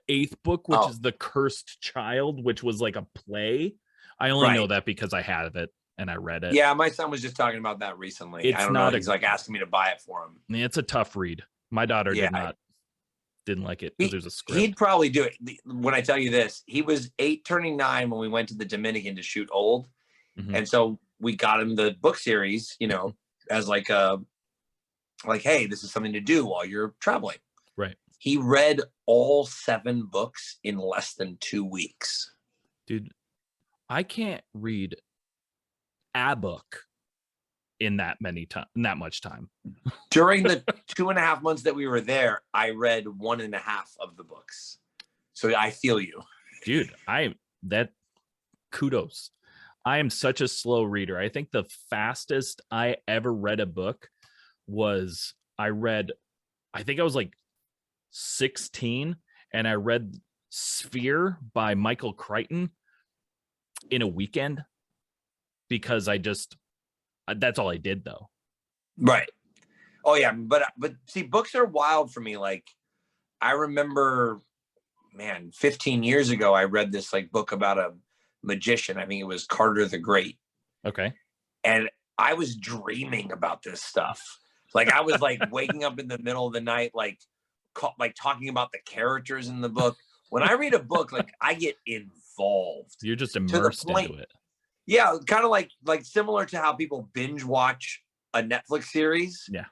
B: 8th book, which is The Cursed Child, which was like a play. I only know that because I have it and I read it.
C: Yeah, my son was just talking about that recently. I don't know. He's like asking me to buy it for him.
B: It's a tough read. My daughter didn't like it because there's a script.
C: He'd probably do it. When I tell you this, he was 8 turning 9 when we went to the Dominican to shoot Old. Mm-hmm. And so we got him the book series, you know, as like hey, this is something to do while you're traveling.
B: Right.
C: He read all 7 books in less than 2 weeks.
B: Dude, I can't read a book in that much time.
C: During the 2.5 months that we were there, I read 1.5 of the books. So I feel you. Dude,
B: kudos. I am such a slow reader. I think the fastest I ever read a book was I think I was like 16 and I read Sphere by Michael Crichton in a weekend because that's all I did though.
C: Right. Oh yeah. But see, books are wild for me. Like I remember, man, 15 years ago, I read this like book about a magician. I think it was Carter the Great.
B: Okay.
C: And I was dreaming about this stuff. Like I was like waking up in the middle of the night, like talking about the characters in the book. When I read a book, like I get involved.
B: You're just immersed into it.
C: Yeah, kind of like similar to how people binge watch a Netflix series.
B: Yeah.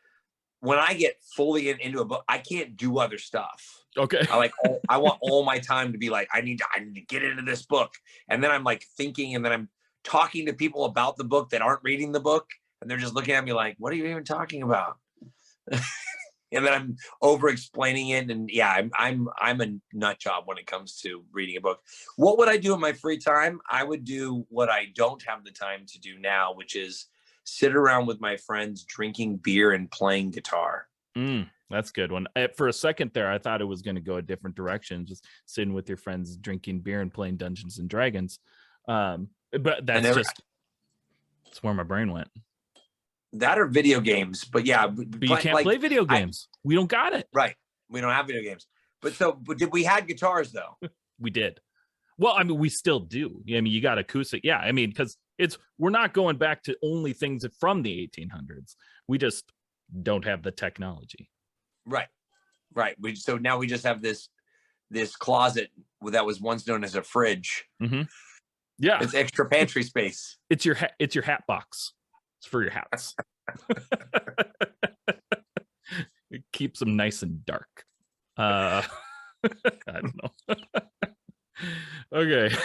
C: When I get fully into a book, I can't do other stuff.
B: Okay.
C: I want all my time to be like, I need to get into this book. And then I'm like thinking, and then I'm talking to people about the book that aren't reading the book. And they're just looking at me like, what are you even talking about? And then I'm over explaining it. And yeah, I'm a nut job when it comes to reading a book. What would I do in my free time? I would do what I don't have the time to do now, which is sit around with my friends, drinking beer and playing guitar.
B: That's a good one. For a second there, I thought it was going to go a different direction, just sitting with your friends, drinking beer and playing Dungeons and Dragons. But that's where my brain went.
C: That or video games, but yeah.
B: But you can't play video games. We don't got it.
C: Right. We don't have video games. But we had guitars though.
B: We did. Well, I mean, we still do. I mean, you got acoustic. Yeah. I mean, because we're not going back to only things from the 1800s. We just don't have the technology.
C: Right. So now we just have this closet that was once known as a fridge.
B: Mm-hmm. Yeah.
C: It's extra pantry space.
B: It's your hat box. It's for your hats. It keeps them nice and dark. I don't know. Okay.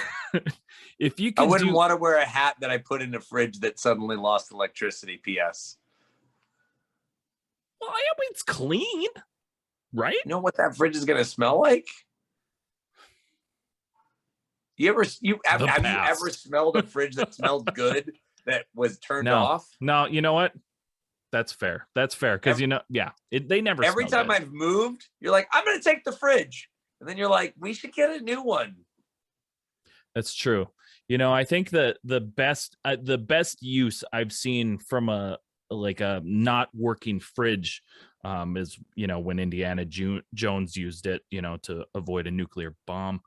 B: If you can,
C: I wouldn't want to wear a hat that I put in a fridge that suddenly lost electricity. P.S.
B: Well, I mean, it's clean, right?
C: You know what that fridge is going to smell like? Have you ever smelled a fridge that smelled good that was turned off?
B: No, you know what? That's fair. Because they never.
C: Every time
B: good.
C: I've moved, you're like, I'm going to take the fridge, and then you're like, we should get a new one.
B: That's true. I think that the best use I've seen from a not working fridge is when Indiana Jones used it to avoid a nuclear bomb.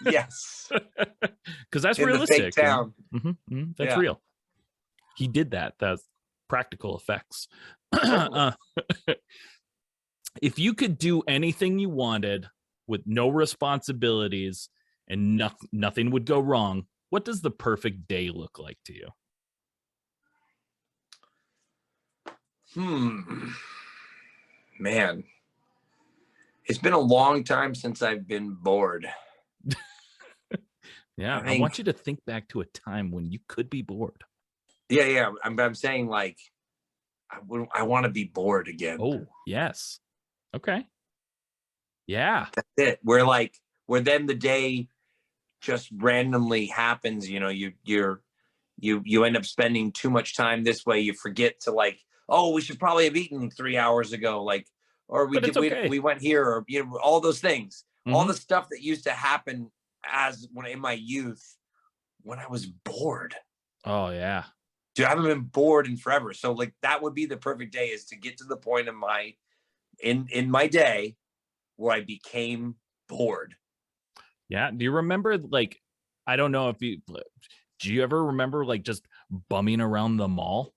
C: Yes,
B: because that's
C: in
B: realistic.
C: The fake town.
B: That's real. He did that. That's practical effects. If you could do anything you wanted with no responsibilities and nothing would go wrong, what does the perfect day look like to you?
C: Man, it's been a long time since I've been bored.
B: Yeah, I want you to think back to a time when you could be bored.
C: Yeah. I'm saying like, I want to be bored again.
B: Oh, yes. Okay. Yeah.
C: That's it. Where then the day just randomly happens. You know, you end up spending too much time this way. You forget to like, oh, we should probably have eaten 3 hours ago. Like, or
B: But it's okay.
C: we went here, or all those things, all
B: Mhm.
C: the stuff that used to happen when in my youth, when I was bored.
B: Oh yeah.
C: Dude, I haven't been bored in forever. So like that would be the perfect day, is to get to the point in my day where I became bored.
B: Yeah. Do you remember, like, I don't know if do you ever remember like just bumming around the mall?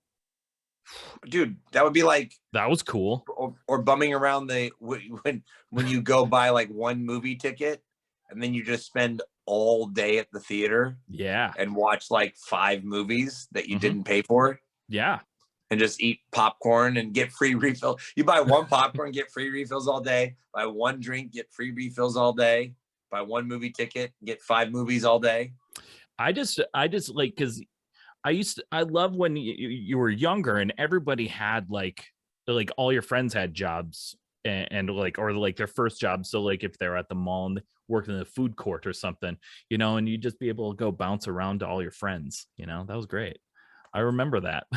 C: Dude, that would be like,
B: That was cool.
C: or bumming around when you go buy like one movie ticket and then you just spend all day at the theater.
B: Yeah.
C: And watch like 5 movies that you
B: Mhm.
C: didn't pay for.
B: Yeah.
C: And just eat popcorn and get free refill. You buy one popcorn, get free refills all day. Buy one drink, get free refills all day. Buy one movie ticket, get 5 movies all day.
B: I just like, because I love when you were younger and everybody had like all your friends had jobs and like, or like their first job. So like if they're at the mall and working in the food court or something, you know, and you just be able to go bounce around to all your friends, you know, that was great. I remember that.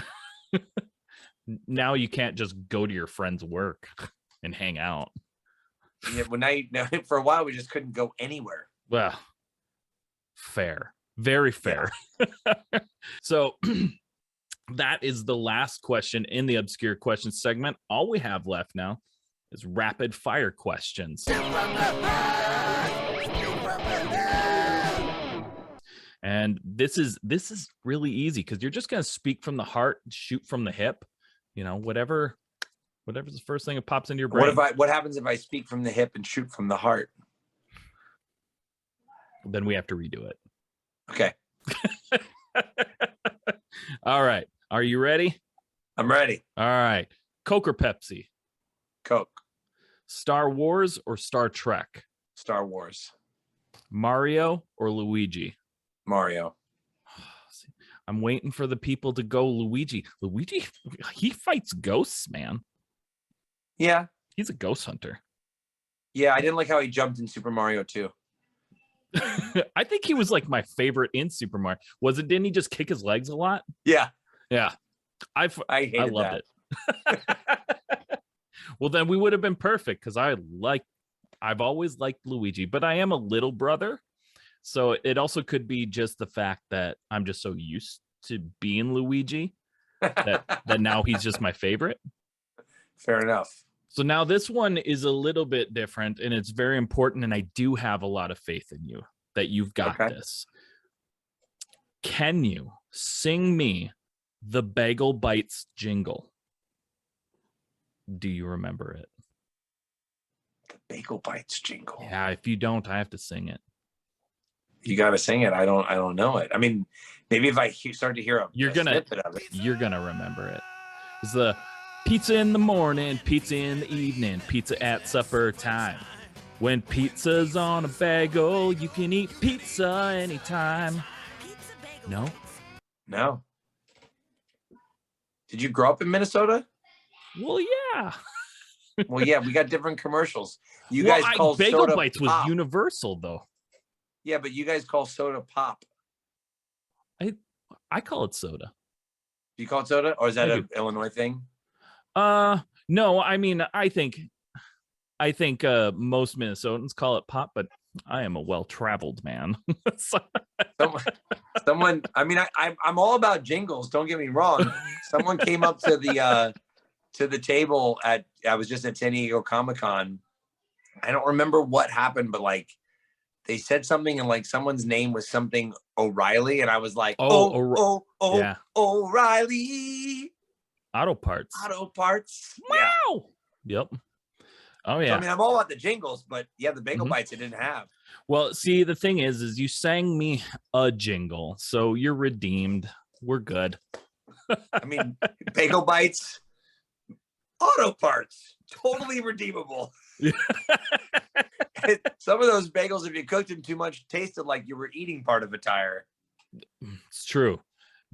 B: Now you can't just go to your friend's work and hang out.
C: Yeah, now for a while we just couldn't go anywhere.
B: Well, fair. Very fair. Yeah. So that is the last question in the obscure questions segment. All we have left now is rapid fire questions. And this is really easy because you're just going to speak from the heart, shoot from the hip, you know, whatever's the first thing that pops into your brain.
C: What happens if I speak from the hip and shoot from the heart?
B: Then we have to redo it.
C: Okay.
B: All right. Are you ready?
C: I'm ready.
B: All right. Coke or Pepsi?
C: Coke.
B: Star Wars or Star Trek?
C: Star Wars.
B: Mario or Luigi?
C: Mario.
B: I'm waiting for the people to go Luigi. Luigi, he fights ghosts, man.
C: Yeah.
B: He's a ghost hunter.
C: Yeah, I didn't like how he jumped in Super Mario 2.
B: I think he was like my favorite in Super Mario. Didn't he just kick his legs a lot?
C: Yeah.
B: Yeah. I loved it. Well, then we would have been perfect because I've always liked Luigi, but I am a little brother. So it also could be just the fact that I'm just so used to being Luigi that now he's just my favorite.
C: Fair enough.
B: So now this one is a little bit different and it's very important. And I do have a lot of faith in you that you've got this. Can you sing me the Bagel Bites jingle? Do you remember it?
C: The Bagel Bites jingle.
B: Yeah, if you don't, I have to sing it.
C: You got to sing it. I don't know it. I mean, maybe if I start to hear a snippet of it.
B: You're going to remember it. It's the pizza in the morning, pizza in the evening, pizza at supper time. When pizza's on a bagel, you can eat pizza anytime. No?
C: No. Did you grow up in Minnesota?
B: Well, yeah.
C: Well, yeah, we got different commercials. You guys call
B: Bagel
C: soda
B: Bites was
C: pop.
B: universal, though.
C: Yeah, but you guys call soda pop.
B: I call it soda.
C: Do you call it soda, or is that an Illinois thing?
B: No. I mean, I think most Minnesotans call it pop, but I am a well-traveled man.
C: Someone. I mean, I'm all about jingles. Don't get me wrong. Someone came up to the table I was just at San Diego Comic-Con. I don't remember what happened, but like they said something and like someone's name was something O'Reilly, and I was like, yeah. O'Reilly.
B: Auto parts.
C: Wow.
B: Yeah. Yep. Oh yeah.
C: So, I mean, I'm all about the jingles, but yeah, the Bagel Bites I didn't have.
B: Well, see, the thing is you sang me a jingle, so you're redeemed. We're good.
C: I mean, Bagel Bites, auto parts, totally redeemable. Some of those bagels, if you cooked them too much, tasted like you were eating part of a tire.
B: It's true.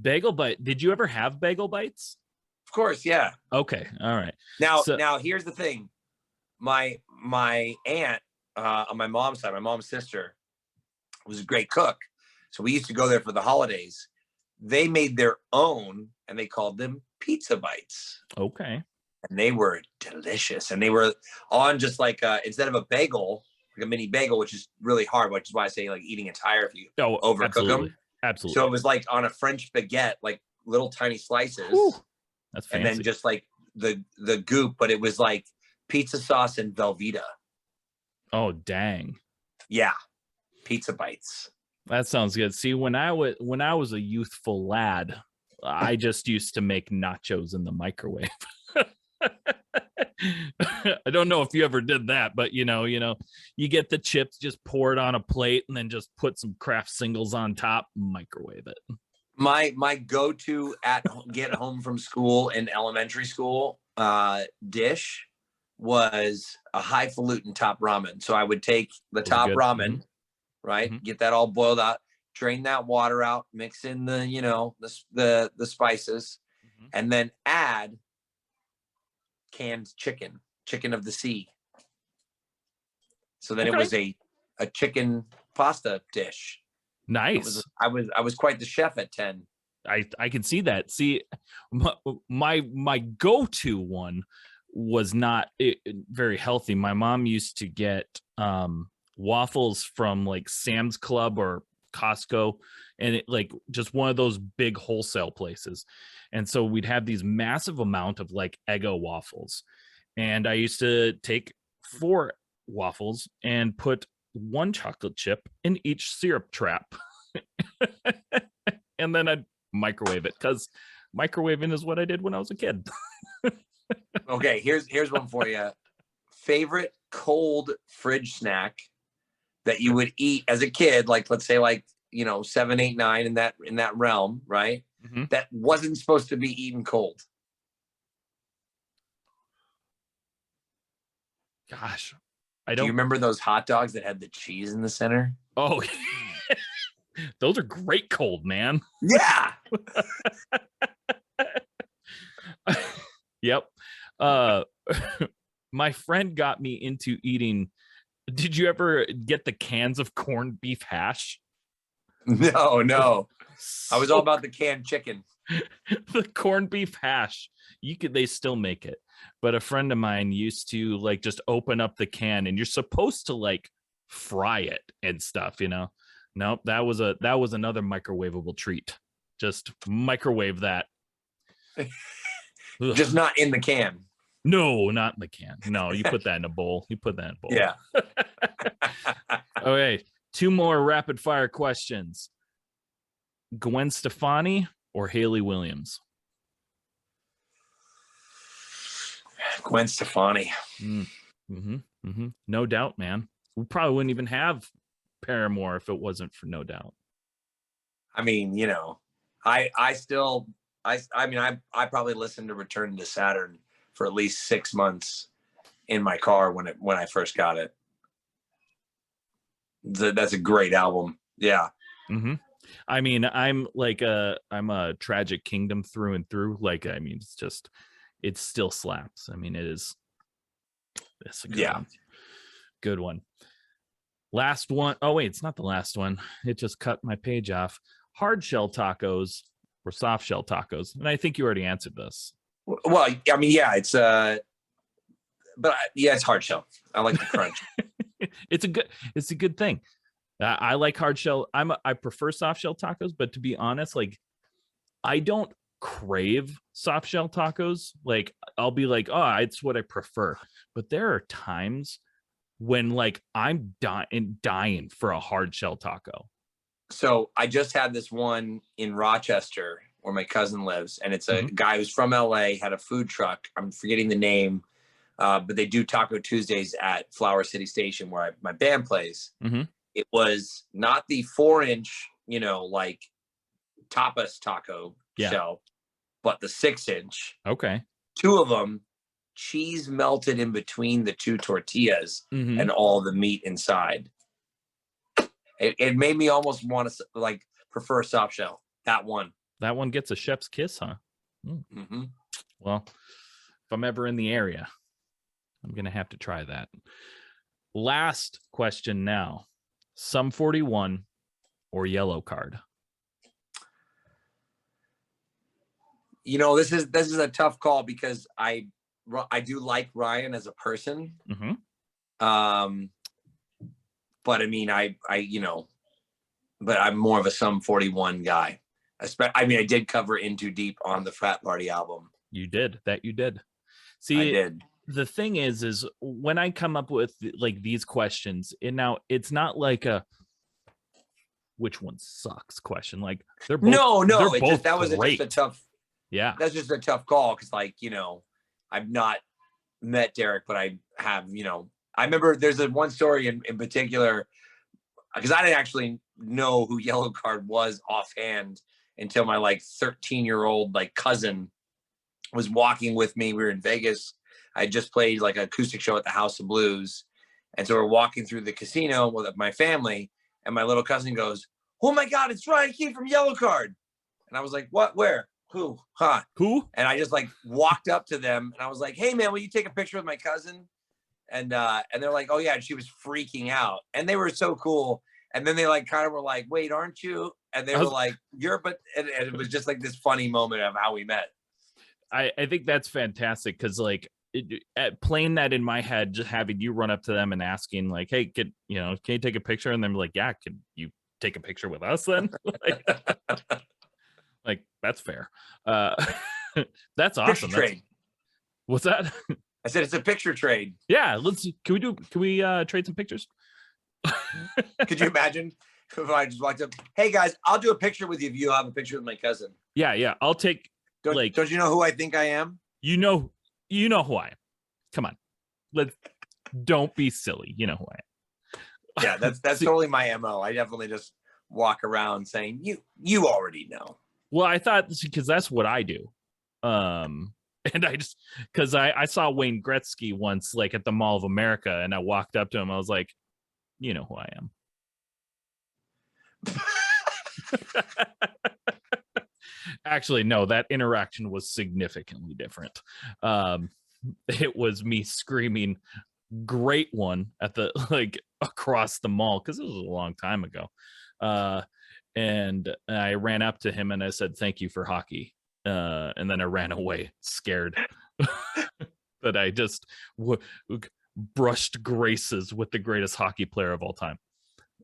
B: Bagel bite. Did you ever have bagel bites?
C: Of course, yeah.
B: Okay, all right.
C: Now here's the thing. My aunt on my mom's side, my mom's sister, was a great cook. So we used to go there for the holidays. They made their own, and they called them pizza bites.
B: Okay.
C: And they were delicious. And they were on just like instead of a bagel, like a mini bagel, which is really hard, which is why I say like eating a tire if you overcook them.
B: Absolutely.
C: So it was like on a French baguette, like little tiny slices.
B: Whew. That's fancy.
C: And then just like the goop, but it was like pizza sauce and Velveeta.
B: Oh, dang.
C: Yeah. Pizza bites.
B: That sounds good. See, when I was a youthful lad, I just used to make nachos in the microwave. I don't know if you ever did that, but you get the chips, just pour it on a plate, and then just put some Kraft singles on top, microwave it.
C: My go-to at get home from school in elementary school dish was a highfalutin top ramen. So I would take the top ramen, right? Mm-hmm. Get that all boiled out, drain that water out, mix in the spices, and then add canned chicken of the sea. So then it was a chicken pasta dish.
B: Nice.
C: I was quite the chef at 10.
B: I can see that. See, my go-to one was not very healthy. My mom used to get waffles from like Sam's Club or Costco, and it like just one of those big wholesale places. And so we'd have these massive amount of like Eggo waffles, and I used to take 4 waffles and put 1 chocolate chip in each syrup trap. And then I'd microwave it, because microwaving is what I did when I was a kid.
C: Okay, here's one for you. Favorite cold fridge snack that you would eat as a kid, like let's say 7, 8, 9 in that realm, right? Mm-hmm. That wasn't supposed to be eaten cold.
B: Gosh,
C: do you remember those hot dogs that had the cheese in the center?
B: Oh, those are great cold, man.
C: Yeah.
B: Yep. My friend got me into eating. Did you ever get the cans of corned beef hash?
C: No. I was all about the canned chicken.
B: The corned beef hash. They still make it. But a friend of mine used to like just open up the can, and you're supposed to like fry it and stuff, Nope, that was another microwavable treat. Just microwave that.
C: Just not in the can.
B: No, not in the can. No, you put that in a bowl.
C: Yeah.
B: Okay, 2 more rapid fire questions. Gwen Stefani or Hayley Williams?
C: Gwen Stefani.
B: No doubt, man. We probably wouldn't even have Paramore if it wasn't for No Doubt.
C: I mean, I probably listened to Return to Saturn for at least 6 months in my car when I first got it. That's a great album. Yeah.
B: Mm-hmm. I mean, I'm a Tragic Kingdom through and through. It still slaps. I mean, it's a good one. Good one. Last one. Oh wait, it's not the last one. It just cut my page off. Hard shell tacos or soft shell tacos, and I think you already answered this.
C: Well, I mean, yeah, it's it's hard shell. I like the crunch.
B: It's a good thing. I like hard shell. I prefer soft shell tacos, but to be honest, like I don't crave soft shell tacos. Like I'll be like, oh, it's what I prefer. But there are times when like I'm dying for a hard shell taco.
C: So I just had this one in Rochester where my cousin lives, and it's a guy who's from LA, had a food truck. I'm forgetting the name, but they do Taco Tuesdays at Flower City Station where my band plays. Mm-hmm. It was not the 4-inch, like tapas taco shell, but the 6-inch.
B: Okay. 2
C: of them, cheese melted in between the 2 tortillas and all the meat inside. It made me almost want to like prefer soft shell. That one.
B: That one gets a chef's kiss, huh?
C: Mm-hmm.
B: Well, if I'm ever in the area, I'm going to have to try that. Last question now. Sum 41 or yellow card?
C: You know, this is a tough call because I do like Ryan as a person.
B: Mm-hmm.
C: But I mean, I but I'm more of a Sum 41 guy. I mean, I did cover In Too Deep on the Frat Party album.
B: You did. See,
C: I did.
B: The thing is when I come up with like these questions, it's not like a which one sucks question. Like they're both
C: that was
B: great.
C: just a tough.
B: Yeah,
C: that's just a tough call because, like, I've not met Derek, but I have. I remember there's one story in particular because I didn't actually know who Yellow Card was offhand until my 13-year-old cousin was walking with me. We were in Vegas. I just played an acoustic show at the House of Blues. And so we're walking through the casino with my family, and my little cousin goes, "Oh my God, it's Ryan Key from Yellow Card." And I was like, "What? Where? Who? Huh?
B: Who?"
C: And I just walked up to them and I was like, "Hey man, will you take a picture with my cousin?" And they're like, "Oh yeah." And she was freaking out. And they were so cool. And then they kind of were like, "Wait, aren't you?" And they were like, "You're," but and it was just this funny moment of how we met.
B: I think that's fantastic because playing that in my head, just having you run up to them and asking hey, can you take a picture? And they're like, "Yeah, can you take a picture with us then?" That's fair. That's awesome.
C: Trade.
B: What's that?
C: I said it's a picture trade.
B: Yeah, can we trade some pictures?
C: Could you imagine if I just walked up, "Hey guys, I'll do a picture with you if you have a picture with my cousin."
B: Yeah, I'll take.
C: Don't you know who I think I am?
B: You know who I am. Come on, don't be silly. You know who I am.
C: Yeah, that's totally my MO. I definitely just walk around saying you already know.
B: Well, I thought because that's what I do. And I just because I saw Wayne Gretzky once at the Mall of America, and I walked up to him. I was like, "You know who I am." Actually, no, that interaction was significantly different. It was me screaming, "Great one," at the across the mall because it was a long time ago. And I ran up to him and I said, "Thank you for hockey." And then I ran away scared that I just brushed graces with the greatest hockey player of all time.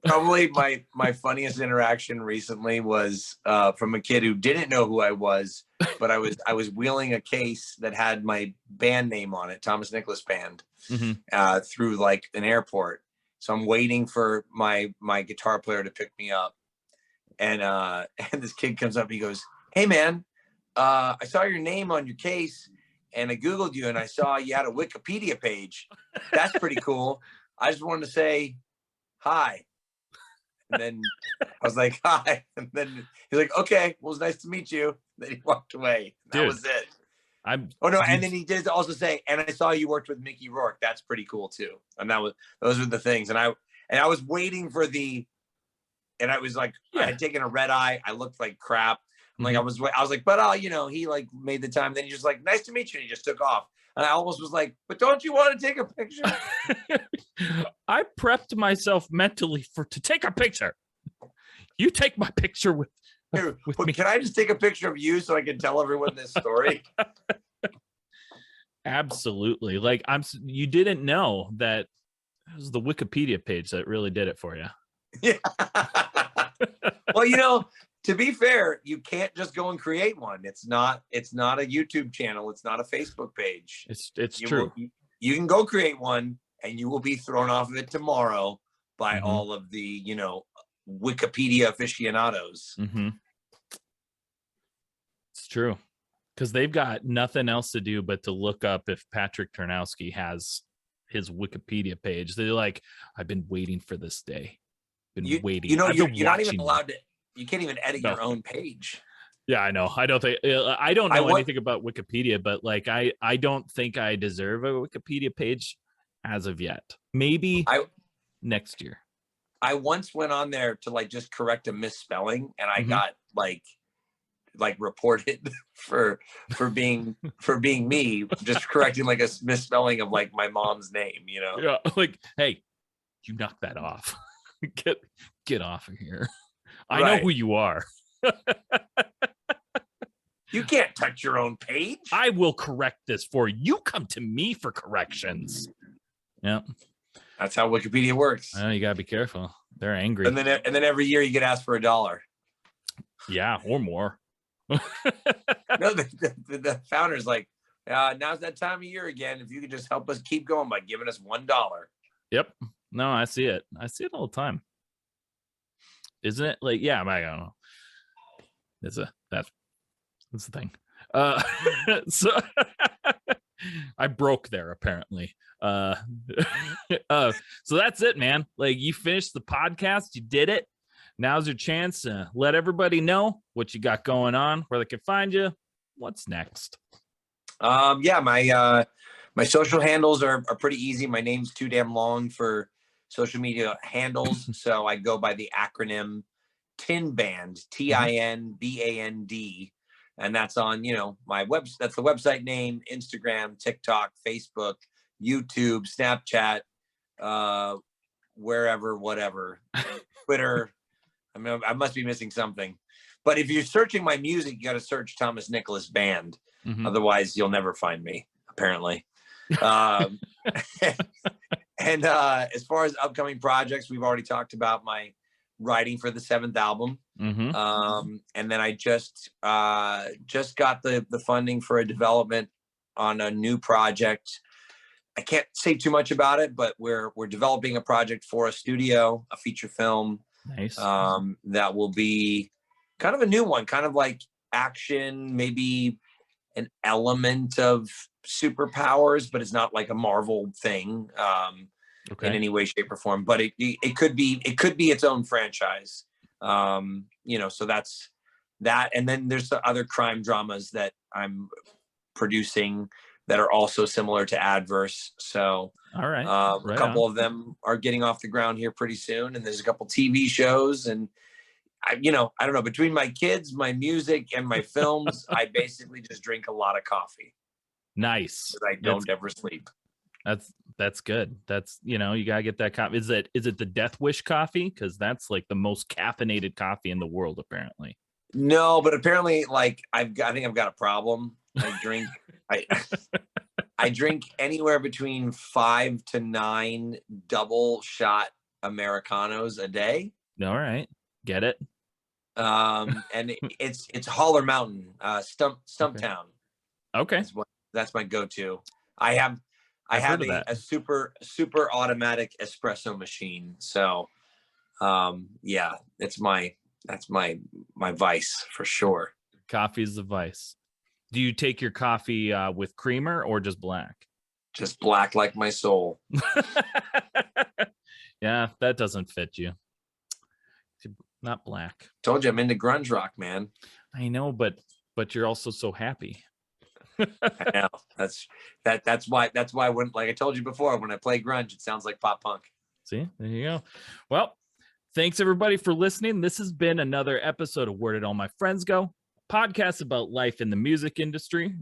C: Probably my funniest interaction recently was from a kid who didn't know who I was, but I was wheeling a case that had my band name on it, Thomas Nicholas Band, through an airport. So I'm waiting for my guitar player to pick me up, and this kid comes up. He goes, "Hey man, I saw your name on your case, and I Googled you, and I saw you had a Wikipedia page. That's pretty cool. I just wanted to say hi." And then I was like, "Hi." And then he's like, "Okay, well, it's nice to meet you." Then he walked away. That was it.
B: And
C: then he did also say, "And I saw you worked with Mickey Rourke. That's pretty cool too." And those were the things. And I was waiting for and I was I had taken a red eye. I looked like crap. I was like, "But he made the time." Then he just "Nice to meet you." And he just took off. And I almost was like, "But don't you want to take a picture?"
B: I prepped myself mentally to take a picture. You take my picture with me.
C: Can I just take a picture of you so I can tell everyone this story?
B: Absolutely. You didn't know that it was the Wikipedia page that really did it for you.
C: Yeah. Well, to be fair, you can't just go and create one. It's not a YouTube channel. It's not a Facebook page.
B: It's true.
C: You can go create one and you will be thrown off of it tomorrow by all of the, Wikipedia aficionados.
B: It's true. Because they've got nothing else to do but to look up if Patrick Tarnowski has his Wikipedia page. They're like, "I've been waiting for this day. Waiting."
C: You're not even allowed to. You can't even edit your own page.
B: Yeah, I know. I don't know anything about Wikipedia, but I don't think I deserve a Wikipedia page as of yet. Maybe next year.
C: I once went on there to just correct a misspelling, and I got like reported for being me, just correcting like a misspelling of like my mom's name, you know?
B: Yeah, like, hey, you knock that off. Get off of here. I know who you are.
C: You can't touch your own page.
B: I will correct this for you. You come to me for corrections. Yeah.
C: That's how Wikipedia works.
B: Oh, you gotta be careful. They're angry.
C: And then every year you get asked for $1.
B: Yeah, or more.
C: No, the founder's like, now's that time of year again. If you could just help us keep going by giving us $1.
B: Yep. No, I see it. I see it all the time. Isn't it? Like, yeah, I don't know. That's the thing. So I broke there apparently. So that's it, man. Like, you finished the podcast, you did it. Now's your chance to let everybody know what you got going on, where they can find you. What's next?
C: Yeah, my social handles are pretty easy. My name's too damn long for social media handles, so I go by the acronym TINBAND, TINBAND, and that's on, you know, my that's the website name, Instagram, TikTok, Facebook, YouTube, Snapchat, wherever, whatever, Twitter. I mean, I must be missing something. But if you're searching my music, you got to search Thomas Nicholas Band. Mm-hmm. Otherwise, you'll never find me, apparently. And as far as upcoming projects, we've already talked about my writing for the 7th album. Mm-hmm. And then I just got the funding for a development on a new project. I can't say too much about it, but we're developing a project for a studio, a feature film.
B: Nice.
C: That will be kind of a new one, kind of like action, maybe an element of superpowers, but it's not like a Marvel thing in any way, shape, or form. But it could be its own franchise. You know, so that's that. And then there's the other crime dramas that I'm producing that are also similar to Adverse. So
B: all right,
C: a couple of them are getting off the ground here pretty soon. And there's a couple TV shows, and I don't know, between my kids, my music, and my films, I basically just drink a lot of coffee.
B: Nice.
C: I don't ever sleep.
B: That's good. That's, you know, you gotta get that coffee. Is it the Death Wish coffee? Because that's like the most caffeinated coffee in the world, apparently.
C: No, but apparently, like, I think I've got a problem. I drink anywhere between 5 to 9 double shot Americanos a day.
B: All right, get it.
C: And it's Holler Mountain, Stumptown.
B: Okay,
C: that's my go-to. I have a super automatic espresso machine. So, yeah, that's my vice for sure.
B: Coffee is the vice. Do you take your coffee with creamer or just black?
C: Just black like my soul.
B: Yeah, that doesn't fit you. Not black.
C: Told you I'm into grunge rock, man.
B: I know, but you're also so happy.
C: I know. That's why when, like I told you before, when I play grunge, it sounds like pop punk.
B: See, there you go. Well, thanks everybody for listening. This has been another episode of Where Did All My Friends Go? Podcast about life in the music industry.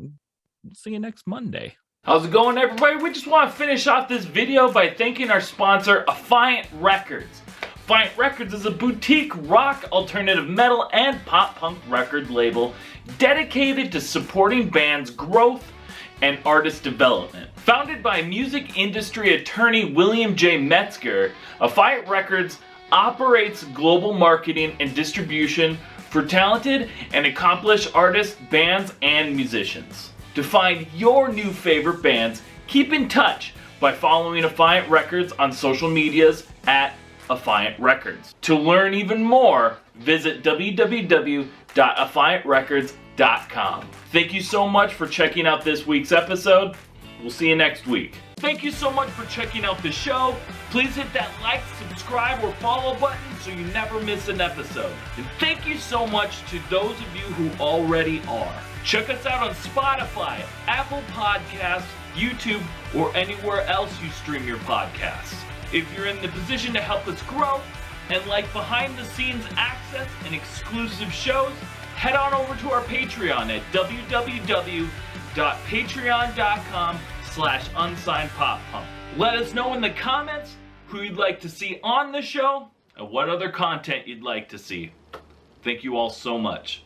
B: See you next Monday.
A: How's it going, everybody? We just want to finish off this video by thanking our sponsor, Affiant Records. Affiant Records is a boutique rock, alternative metal, and pop punk record label dedicated to supporting bands' growth and artist development. Founded by music industry attorney William J. Metzger, Affiant Records operates global marketing and distribution for talented and accomplished artists, bands, and musicians. To find your new favorite bands, keep in touch by following Affiant Records on social medias at Affiant Records. To learn even more, visit www.affiantrecords.com. Thank you so much for checking out this week's episode. We'll see you next week. Thank you so much for checking out the show. Please hit that like, subscribe, or follow button so you never miss an episode. And thank you so much to those of you who already are. Check us out on Spotify, Apple Podcasts, YouTube, or anywhere else you stream your podcasts. If you're in the position to help us grow and like behind the scenes access and exclusive shows, head on over to our Patreon at www.patreon.com/unsignedpoppunk. Let us know in the comments who you'd like to see on the show and what other content you'd like to see. Thank you all so much.